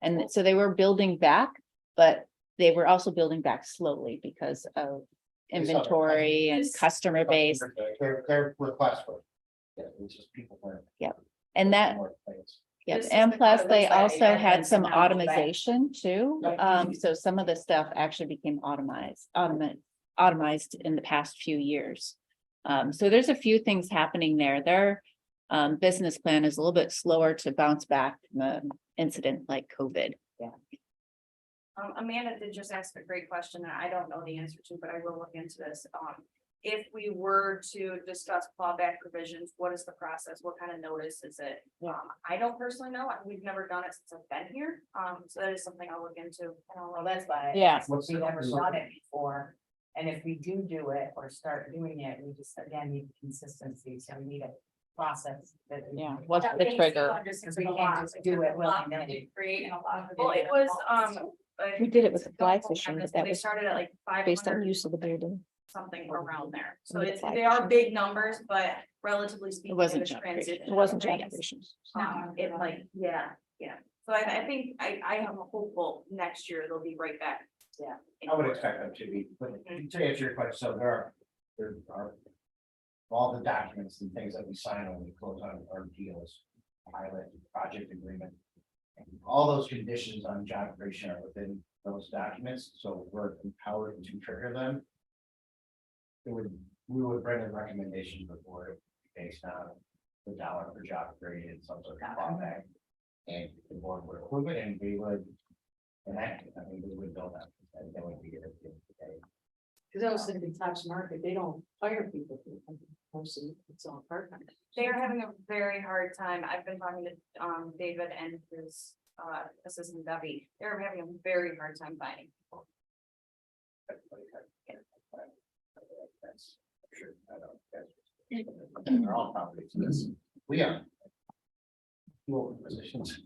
And so they were building back, but they were also building back slowly because of inventory and customer base. Their request for. Yeah, it's just people. And that, yeah, This is and the plus kind of they website also that had has some some out back. automation too. So some of the stuff actually became automized in the past few years. So there's a few things happening there. Their business plan is a little bit slower to bounce back from an incident like COVID. Amanda did just ask a great question, and I don't know the answer to, but I will look into this. If we were to discuss clawback provisions, what is the process? What kind of notice is it? I don't personally know. We've never done it since I've been here. So that is something I'll look into. Well, that's why. Yeah. What's We the never number? done it before, and if we do it or start doing it, we just again need consistency, so we need a process that. Yeah, what's the trigger? Because we can't just do it willy-nilly. Create and a lot of. Well, it was, We did it with the fly fishing, but that They was started at like based on 500 use of the building. something around there. So With the it's, flag they are fishing. big numbers, but relatively speaking. It wasn't was job transition. creation. It wasn't job Right. creation. It like, yeah. So I think I am hopeful next year they'll be right back. Yeah. I would expect them to be, but to answer your question, so there are. All the documents and things that we sign when we close on our deals, pilot, project agreement. And all those conditions on job creation are within those documents, so we're empowered to trigger them. We would bring a recommendation before based on the dollar per job created and some sort of clawback. And the board would approve it and we would enact it. I mean, we would build that, and then we get it today. Because I was thinking tax market, they don't hire people. Mostly it's all part-time. They are having a very hard time. I've been talking to David and his assistant Debbie. They're having a very hard time finding people. That's sure. I don't. They're all properties. We are. Dual positions.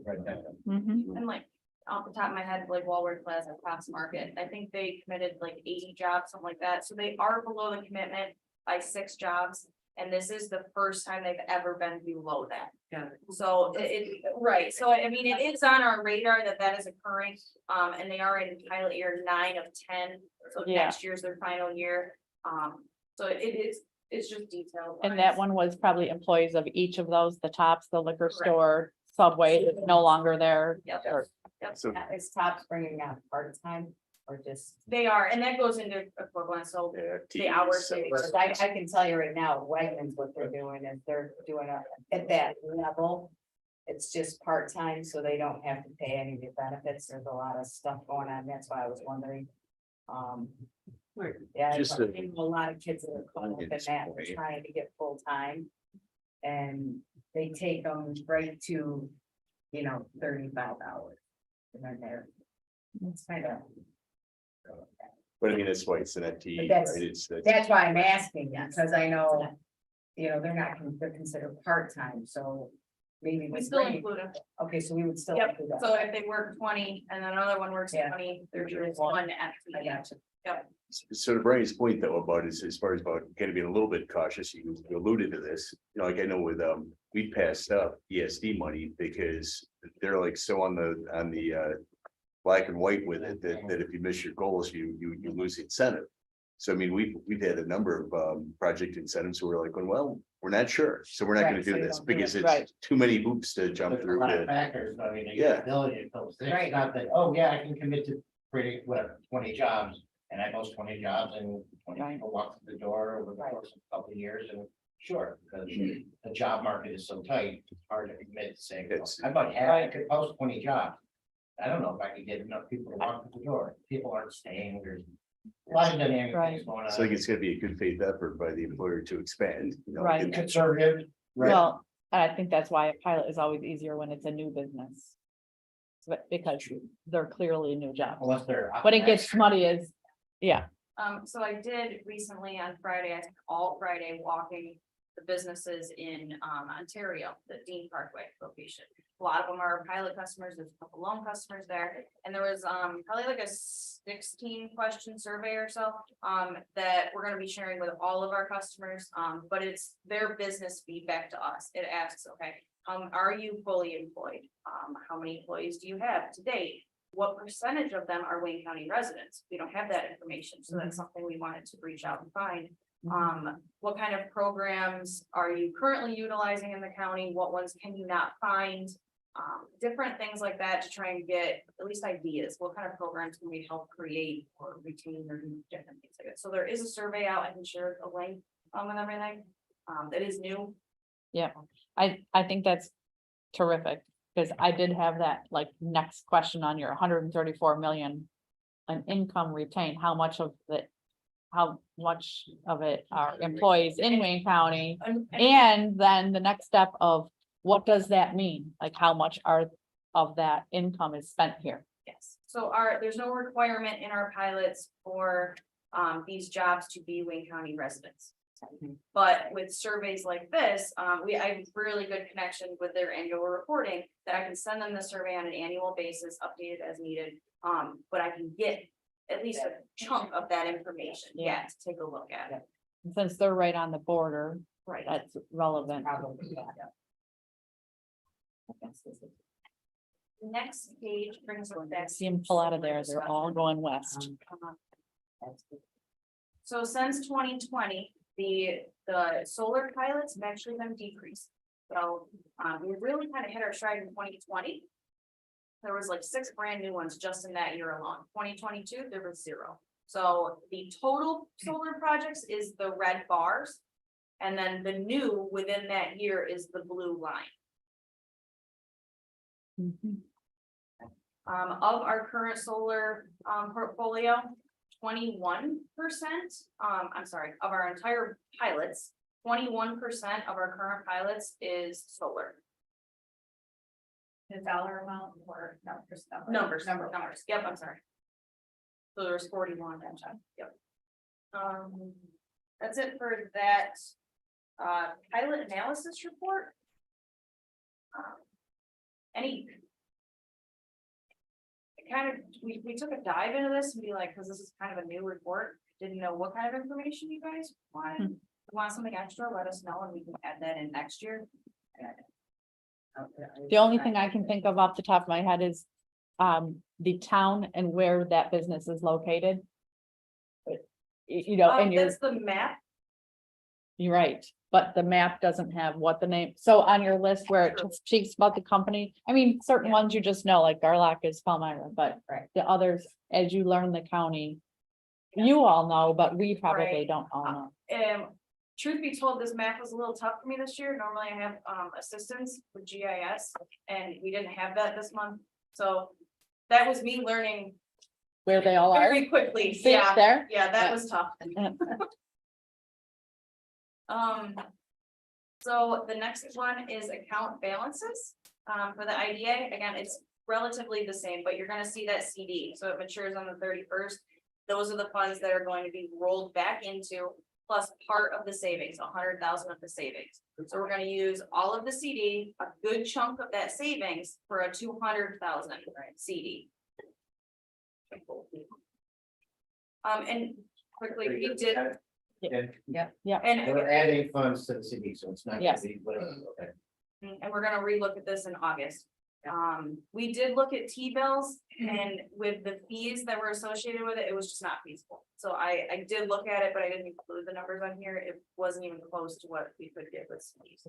Right now. Mhm. And like off the top of my head, like Walworth Plaza, Cox Market, I think they committed like 80 jobs, something like that. So they are below the commitment by 6 jobs. And this is the first time they've ever been below that. Yeah. So right, so I mean, it is on our radar that is occurring, and they are in pilot year 9 of 10. So Yeah. next year's their final year, so it's just detailed. And that one was probably employees of each of those, the Tops, the liquor store, Subway is no longer there. Yep. Or- So Is Tops bringing out part-time or just? They are, and that goes into equivalent, so the hours. so- they- I can tell you right now, Wegmans, what they're doing is they're doing at that level. It's just part-time, so they don't have to pay any of the benefits. There's a lot of stuff going on. That's why I was wondering. Yeah, Just I a- know a lot of kids that are calling up and that are Right. trying to get full-time. And they take them right to, 35 hours. And then it's kind of. But I mean, that's why it's an FTE, But that's- right? It's That's why I'm asking, because I know, they're considered part-time, so maybe. We with still Brady- include them. Okay, so we would still. Yep, include that. so if they work 20 and then another one works Yeah. 20, there's one I FTE. got you. So to Brian's point though, about as far as about kind of being a little bit cautious, you alluded to this, like I know with, we passed up ESD money because they're like so on the black and white with it, that if you miss your goals, you lose the incentive. So I mean, we've had a number of, project incentives where we're like, well, we're not sure, so we're not gonna Right, so do you this don't do because it. it's Right. too many hoops to jump There's a through. lot of to- factors, I mean, Yeah. the ability to post things, Right. not that, oh, yeah, I can commit to creating whatever, 20 jobs. And I post 20 jobs and 20 Right. people walk through the door over the Right. course of a couple of years and sure, because the job market is so tight, it's hard to commit to saying, It's- I might have, I could post 20 jobs. I don't know if I could get enough people to walk through the door, people aren't staying, there's a lot of dynamic things going on. So I think it's gonna be a good faith effort by the employer to expand, Right. and- Conservative, right? Well, And I think that's why a pilot is always easier when it's a new business. But because they're clearly new jobs. Unless they're. What it gets muddy is, yeah, So I did recently on Friday, I spent all Friday walking the businesses in, Ontario, the Dean Parkway location. A lot of them are pilot customers, there's a couple loan customers there, and there was, probably like a 16-question survey or so, that we're gonna be sharing with all of our customers, but it's their business feedback to us. It asks, okay, are you fully employed? How many employees do you have to date? What percentage of them are Wayne County residents? We don't have that information, so that's something we wanted to reach out and find. What kind of programs are you currently utilizing in the county? What ones can you not find? Different things like that to try and get at least ideas. What kind of programs can we help create or retain or do different things like that? So there is a survey out. I can share a link with everything. That is new. yeah. I think that's terrific, because I did have that like next question on your 134 million. An income retained, how much of it are employees in Wayne County? And then the next step of what does that mean? Like how much of that income is spent here? Yes, so there's no requirement in our pilots for these jobs to be Wayne County residents. But with surveys like this, I have really good connection with their annual reporting that I can send them the survey on an annual basis, updated as needed. But I can get at least a chunk of that information, yeah, to take a look at it. Since they're right on the border, Right. that's relevant. Next page brings us back. See them pull out of there, they're all going west. So since 2020, the solar pilots have actually been decreased. So we really kind of hit our stride in 2020. There was like 6 brand new ones just in that year alone. 2022, there was 0. So the total solar projects is the red bars. And then the new within that year is the blue line. Of our current solar portfolio, 21%, I'm sorry, of our entire pilots, 21% of our current pilots is solar. The dollar amount or numbers? Numbers, yep, I'm sorry. So there's 41, yep. That's it for that pilot analysis report. We took a dive into this and be like, because this is kind of a new report, didn't know what kind of information you guys wanted. If you want something extra, let us know and we can add that in next year. The only thing I can think of off the top of my head is the town and where that business is located. But, you know, and That's the map. you're right, but the map doesn't have what the name, so on your list where it speaks about the company, I mean, certain ones you just know, like Garlock is Palmyra, but Right. the others, as you learn the county, you all know, but we probably Right. don't all know. Truth be told, this map was a little tough for me this year. Normally I have assistance with GIS and we didn't have that this month. So that was me learning Where they all are. very quickly. See it there? Yeah, that Yeah. was tough. So the next one is account balances. For the IDA, again, it's relatively the same, but you're gonna see that CD, so it matures on the 31st. Those are the funds that are going to be rolled back into, plus part of the savings, 100,000 of the savings. So we're gonna use all of the CD, a good chunk of that savings for a 200,000 CD. And quickly, we did. Yeah. And We're adding funds to the city, so it's not gonna Yes. be whatever, okay. And we're gonna relook at this in August. We did look at T-bills and with the fees that were associated with it, it was just not feasible. So I did look at it, but I didn't include the numbers on here. It wasn't even close to what we could get with fees.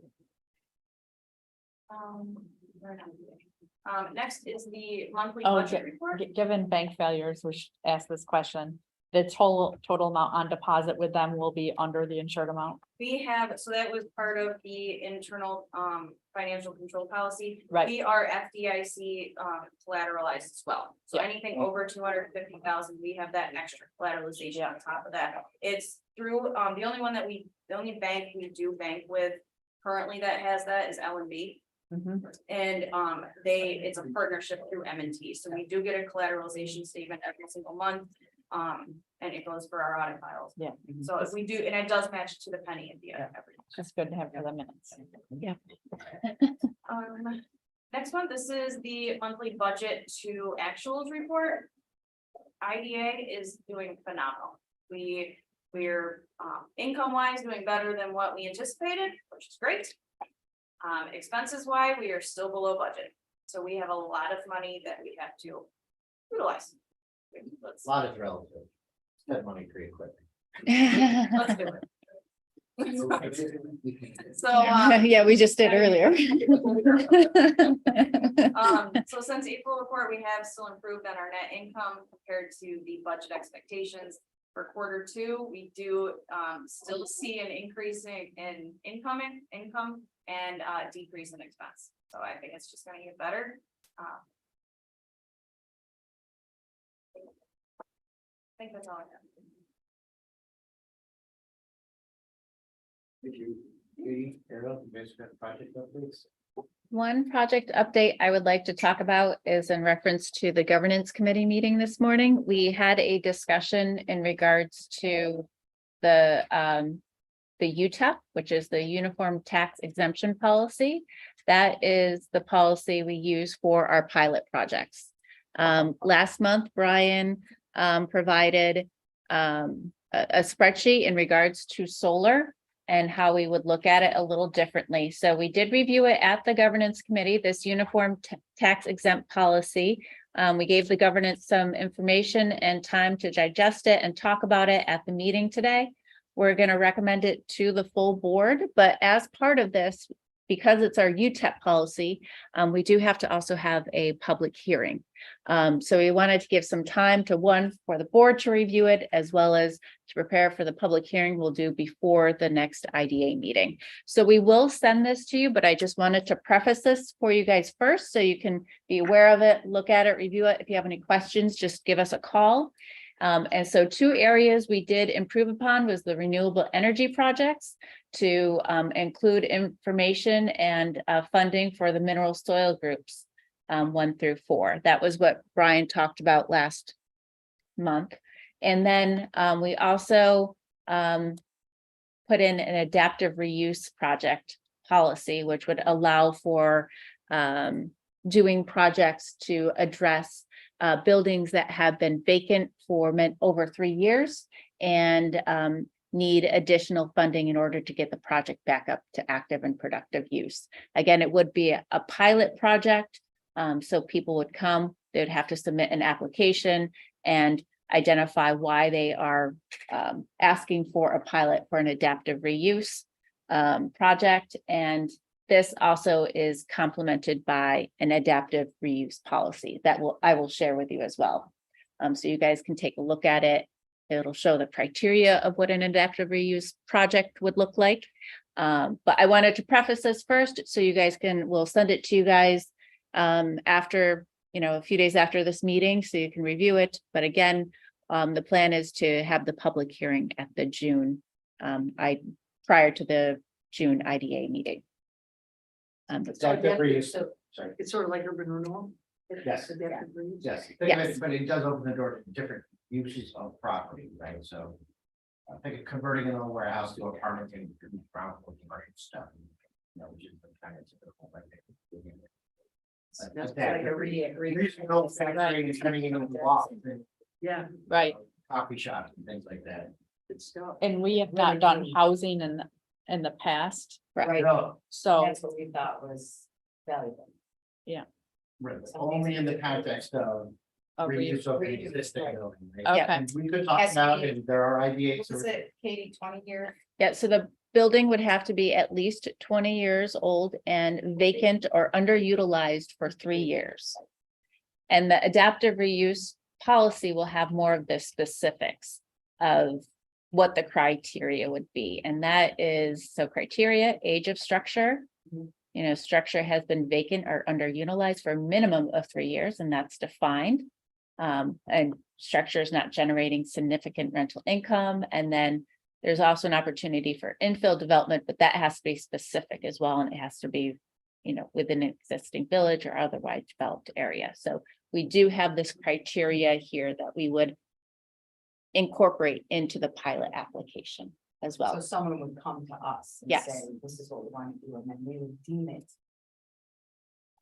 Next is the monthly Oh, budget report. Given bank failures, we should ask this question. The total amount on deposit with them will be under the insured amount, We have, so that was part of the internal financial control policy. right? We are FDIC collateralized as well. So Yeah. anything over 250,000, we have that extra collateralization on top of that. It's through the only bank we do bank with currently that has that is L&B. Mhm. And it's a partnership through M&T, so we do get a collateralization statement every single month. And it goes for our audit files. Yeah. So if we do, and it does match to the penny at the end of everything. It's good to have for the minutes. Next one, this is the monthly budget to actuals report. IDA is doing phenomenal. We're income wise doing better than what we anticipated, which is great. Expenses wise, we are still below budget. So we have a lot of money that we have to utilize. Let's A lot is relative. Spend money pretty quick. let's do it. So, Yeah, we just did earlier. So since April report, we have still improved on our net income compared to the budget expectations. For Q2, we do still see an increase in income and decrease in expense. So I think it's just gonna get better. I think that's all I have. Did you, Katie, Carol, you guys got project updates? One project update I would like to talk about is in reference to the governance committee meeting this morning. We had a discussion in regards to the UTEP, which is the Uniform Tax Exemption Policy. That is the policy we use for our pilot projects. Last month, Brian provided a spreadsheet in regards to solar and how we would look at it a little differently. So we did review it at the governance committee, this uniform tax exempt policy. We gave the governance some information and time to digest it and talk about it at the meeting today. We're going to recommend it to the full board, but as part of this, because it's our UTEP policy, we do have to also have a public hearing. So we wanted to give some time to for the board to review it, as well as to prepare for the public hearing we'll do before the next IDA meeting. So we will send this to you, but I just wanted to preface this for you guys first, so you can be aware of it, look at it, review it. If you have any questions, just give us a call. And so 2 areas we did improve upon was the renewable energy projects to include information and funding for the mineral soil groups 1 through 4. That was what Brian talked about last month. And then we also put in an adaptive reuse project policy, which would allow for doing projects to address buildings that have been vacant for over 3 years and need additional funding in order to get the project back up to active and productive use. Again, it would be a pilot project. So people would come, they would have to submit an application and identify why they are asking for a pilot for an adaptive reuse project. And this also is complemented by an adaptive reuse policy that I will share with you as well. So you guys can take a look at it. It'll show the criteria of what an adaptive reuse project would look like. But I wanted to preface this first, so you guys we'll send it to you guys after, a few days after this meeting, so you can review it. But again, the plan is to have the public hearing at the June, prior to the June IDA meeting. Adaptive reuse. So Sorry. it's sort of like urban renewal. Yes. Adaptive reuse. Yes, Yes. but it does open the door to different uses of property, right? So I think converting an old warehouse to apartment and brown commercial stuff. Which is kind of typical, I think. That's like a Regional factoring is coming in with lots and Yeah, Right. coffee shops and things like that. good stuff. And we have not done housing in the past, Right. No, so That's what we thought was valuable. right, only in the context of reuse of the existing building. right? okay, And we could talk about it, there are ideas. What was it, Katie, 20 years? Yeah, so the building would have to be at least 20 years old and vacant or underutilized for 3 years. And the adaptive reuse policy will have more of the specifics of what the criteria would be. And that is, so criteria, age of structure. Structure has been vacant or underutilized for a minimum of 3 years, and that's defined. And structure is not generating significant rental income. And then There's also an opportunity for infill development, but that has to be specific as well, and it has to be, within an existing village or otherwise developed area. So we do have this criteria here that we would incorporate into the pilot application as So well. someone would come to us and Yes. say, this is what we want to do, and then we would deem it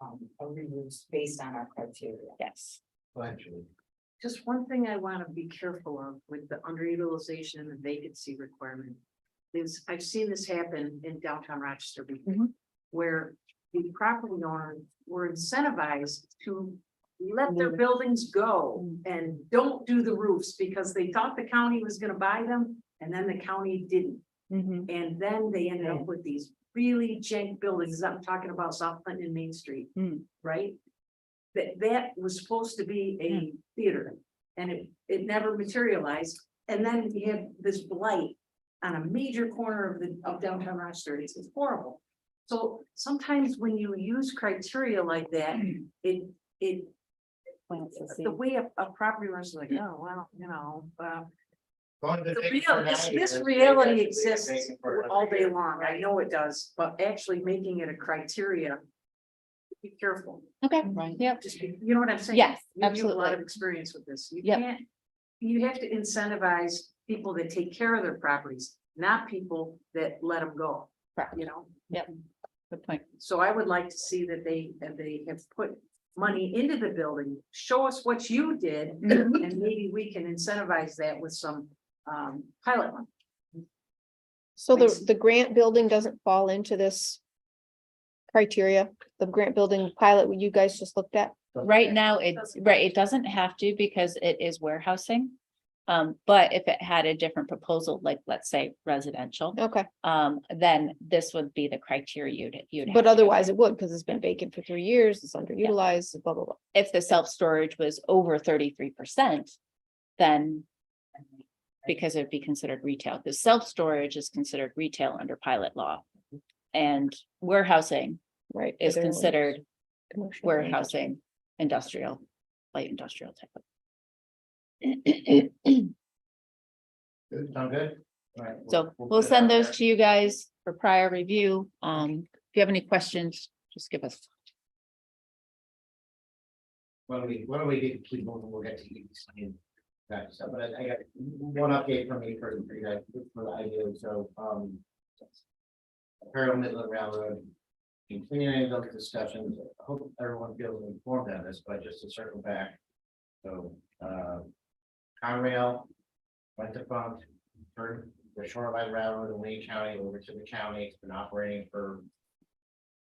a reuse based on our criteria. Yes. Just one thing I want to be careful of with the underutilization and the vacancy requirement is I've seen this happen in downtown Rochester before, Mhm. where the property owners were incentivized to let their buildings go and don't do the roofs because they thought the county was gonna buy them, and then the county didn't. Mhm. And then they ended up with these really jank buildings. I'm talking about South Clinton and Main Street, Mm. right? That was supposed to be a theater, and it never materialized. And then you have this blight on a major corner of downtown Rochester. It's horrible. So sometimes when you use criteria like that, it Plants and the seeds. way a property owner's like, oh, well, Going to the take for real, 9 this years, reality maybe exists vacant for all another day year. long. I know it does, but actually making it a criteria. Be careful. Okay, Right. yep, Just, you know what I'm saying? Yes, You have a lot absolutely. of experience with this. You Yep. can't, you have to incentivize people that take care of their properties, not people that let them go, correct, you know? good point. So I would like to see that they have put money into the building, show us what you did, and maybe we can incentivize that with some pilot money. So Please. the grant building doesn't fall into this criteria, the grant building pilot, what you guys just looked at? Right now, it's, right, it doesn't have to because it is warehousing. But if it had a different proposal, like, let's say residential, Okay, then this would be the criteria you'd. but have to go otherwise it would, because it's been vacant for 3 years, it's underutilized, blah, blah, blah. if the self-storage was over 33%, then because it'd be considered retail, because self-storage is considered retail under pilot law. And warehousing Right. is Other ones, considered commercial. warehousing, industrial, light industrial type of. Good, sound good? All right, So we'll we'll put it send out those there. to you guys for prior review. If you have any questions, just give us. When we get to keep moving, we'll get to you. That stuff, but I got one update from me for you guys, for the idea, so, Imperial Midland Railroad. Continuing those discussions, I hope everyone feels informed on this, but just to circle back. So, Conrail went defunct, for the Shoreline Railroad in Wayne County over to the county. It's been operating for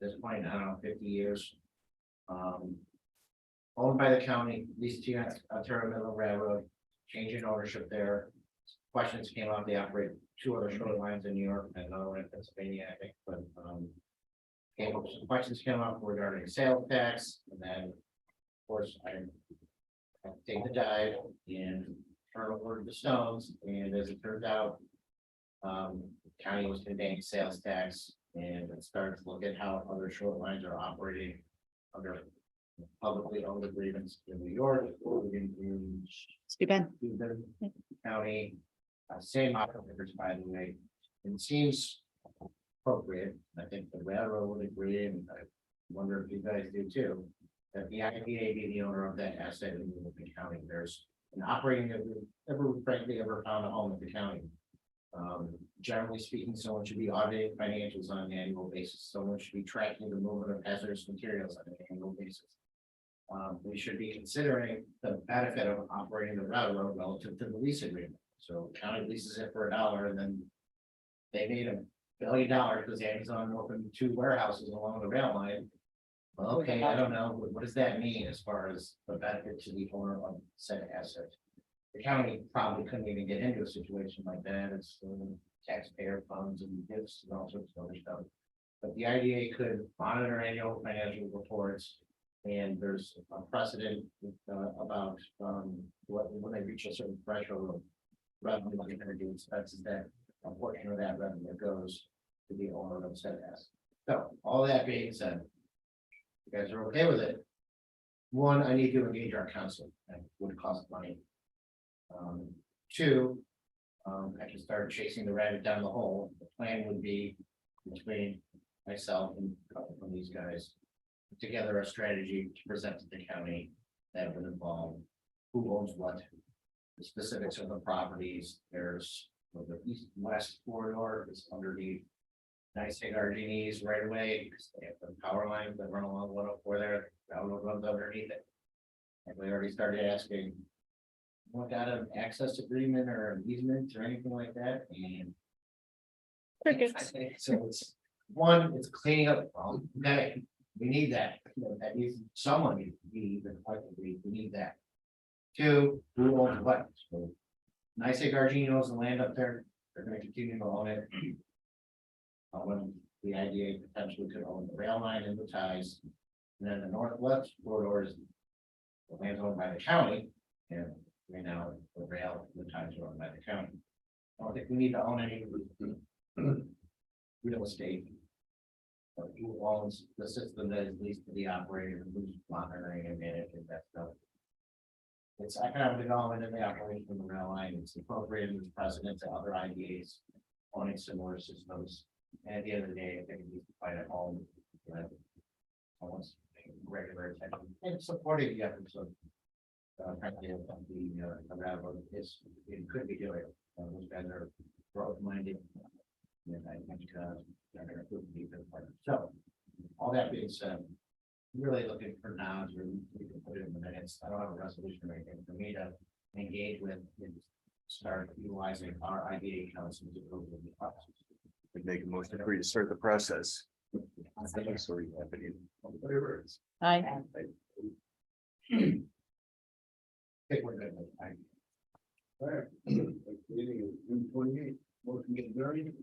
this point, I don't know, 50 years. Owned by the county, these two, Ontario Midland Railroad, changing ownership there. Questions came up, they operate 2 other shorelines in New York and another one in Pennsylvania, I think, but, some questions came up regarding sales tax, and then, of course, I have to take the dive and turn over the stones, and as it turns out, county was conveying sales tax, and it started to look at how other short lines are operating under publicly owned agreements in New York, in Stu Ben. Steuben County, same operators, by the way. It seems appropriate. I think the railroad would agree, and I wonder if you guys do too, that the IPA be the owner of that asset in the county. There's an operating that we've ever found a home in the county. Generally speaking, someone should be auditing financials on an annual basis. Someone should be tracking the movement of hazardous materials on an annual basis. We should be considering the benefit of operating the railroad relative to the lease agreement. So county leases it for $1, and then they made $1 billion because Amazon opened 2 warehouses along the rail line. Well, okay, I don't know, what does that mean as far as the benefit to the owner of said asset? The county probably couldn't even get into a situation like that. It's taxpayer funds and gifts and all sorts of other stuff. But the IDA could monitor annual financial reports. And there's a precedent about when they reach a certain threshold of revenue, like energy expenses, that a portion of that revenue goes to the owner of said asset. So all that being said, if you guys are okay with it. One, I need to engage our council, and would cost money. 2, I just started chasing the rabbit down the hole. The plan would be between myself and a couple of these guys. Put together a strategy to present to the county that would involve who owns what. The specifics of the properties, there's the east and west corridor is underneath. Nice big RG&Es right away, because they have the power lines that run along 104 there, railroad runs underneath it. And we already started asking. What got an access agreement or an easement or anything like that, and. So it's, one, it's cleaning up, okay, we need that, that needs, someone needs to be even collectively, we need that. Two, who owns what? So, Nice Gardini owns the land up there, they're gonna continue to own it. When the IDA potentially could own the rail line and the ties, and then the northwest corridor is. The land's owned by the county, and right now, the rail, and the ties are owned by the county. I don't think we need to own any real estate. But who owns the system that is leased to the operator, and who's monitoring and managing that stuff. It's economic development in the operation of the rail line, it's appropriate as precedent to other IDAs owning similar systems. And at the end of the day, I think it needs to find a home. Almost regular attention and supporting the efforts of. Frankly, the railroad is, it could be doing, those guys are growth minded. And I think, they're gonna prove to be good partners. So, all that being said, really looking for now, we can put it in the minutes, I don't have a resolution or anything for me to engage with. And start utilizing our IDA council to prove the process. And make a motion for you to start the process. That's already happening. Whatever. I. I think we're good. All right. Meeting is June 28th, motion is adjourned.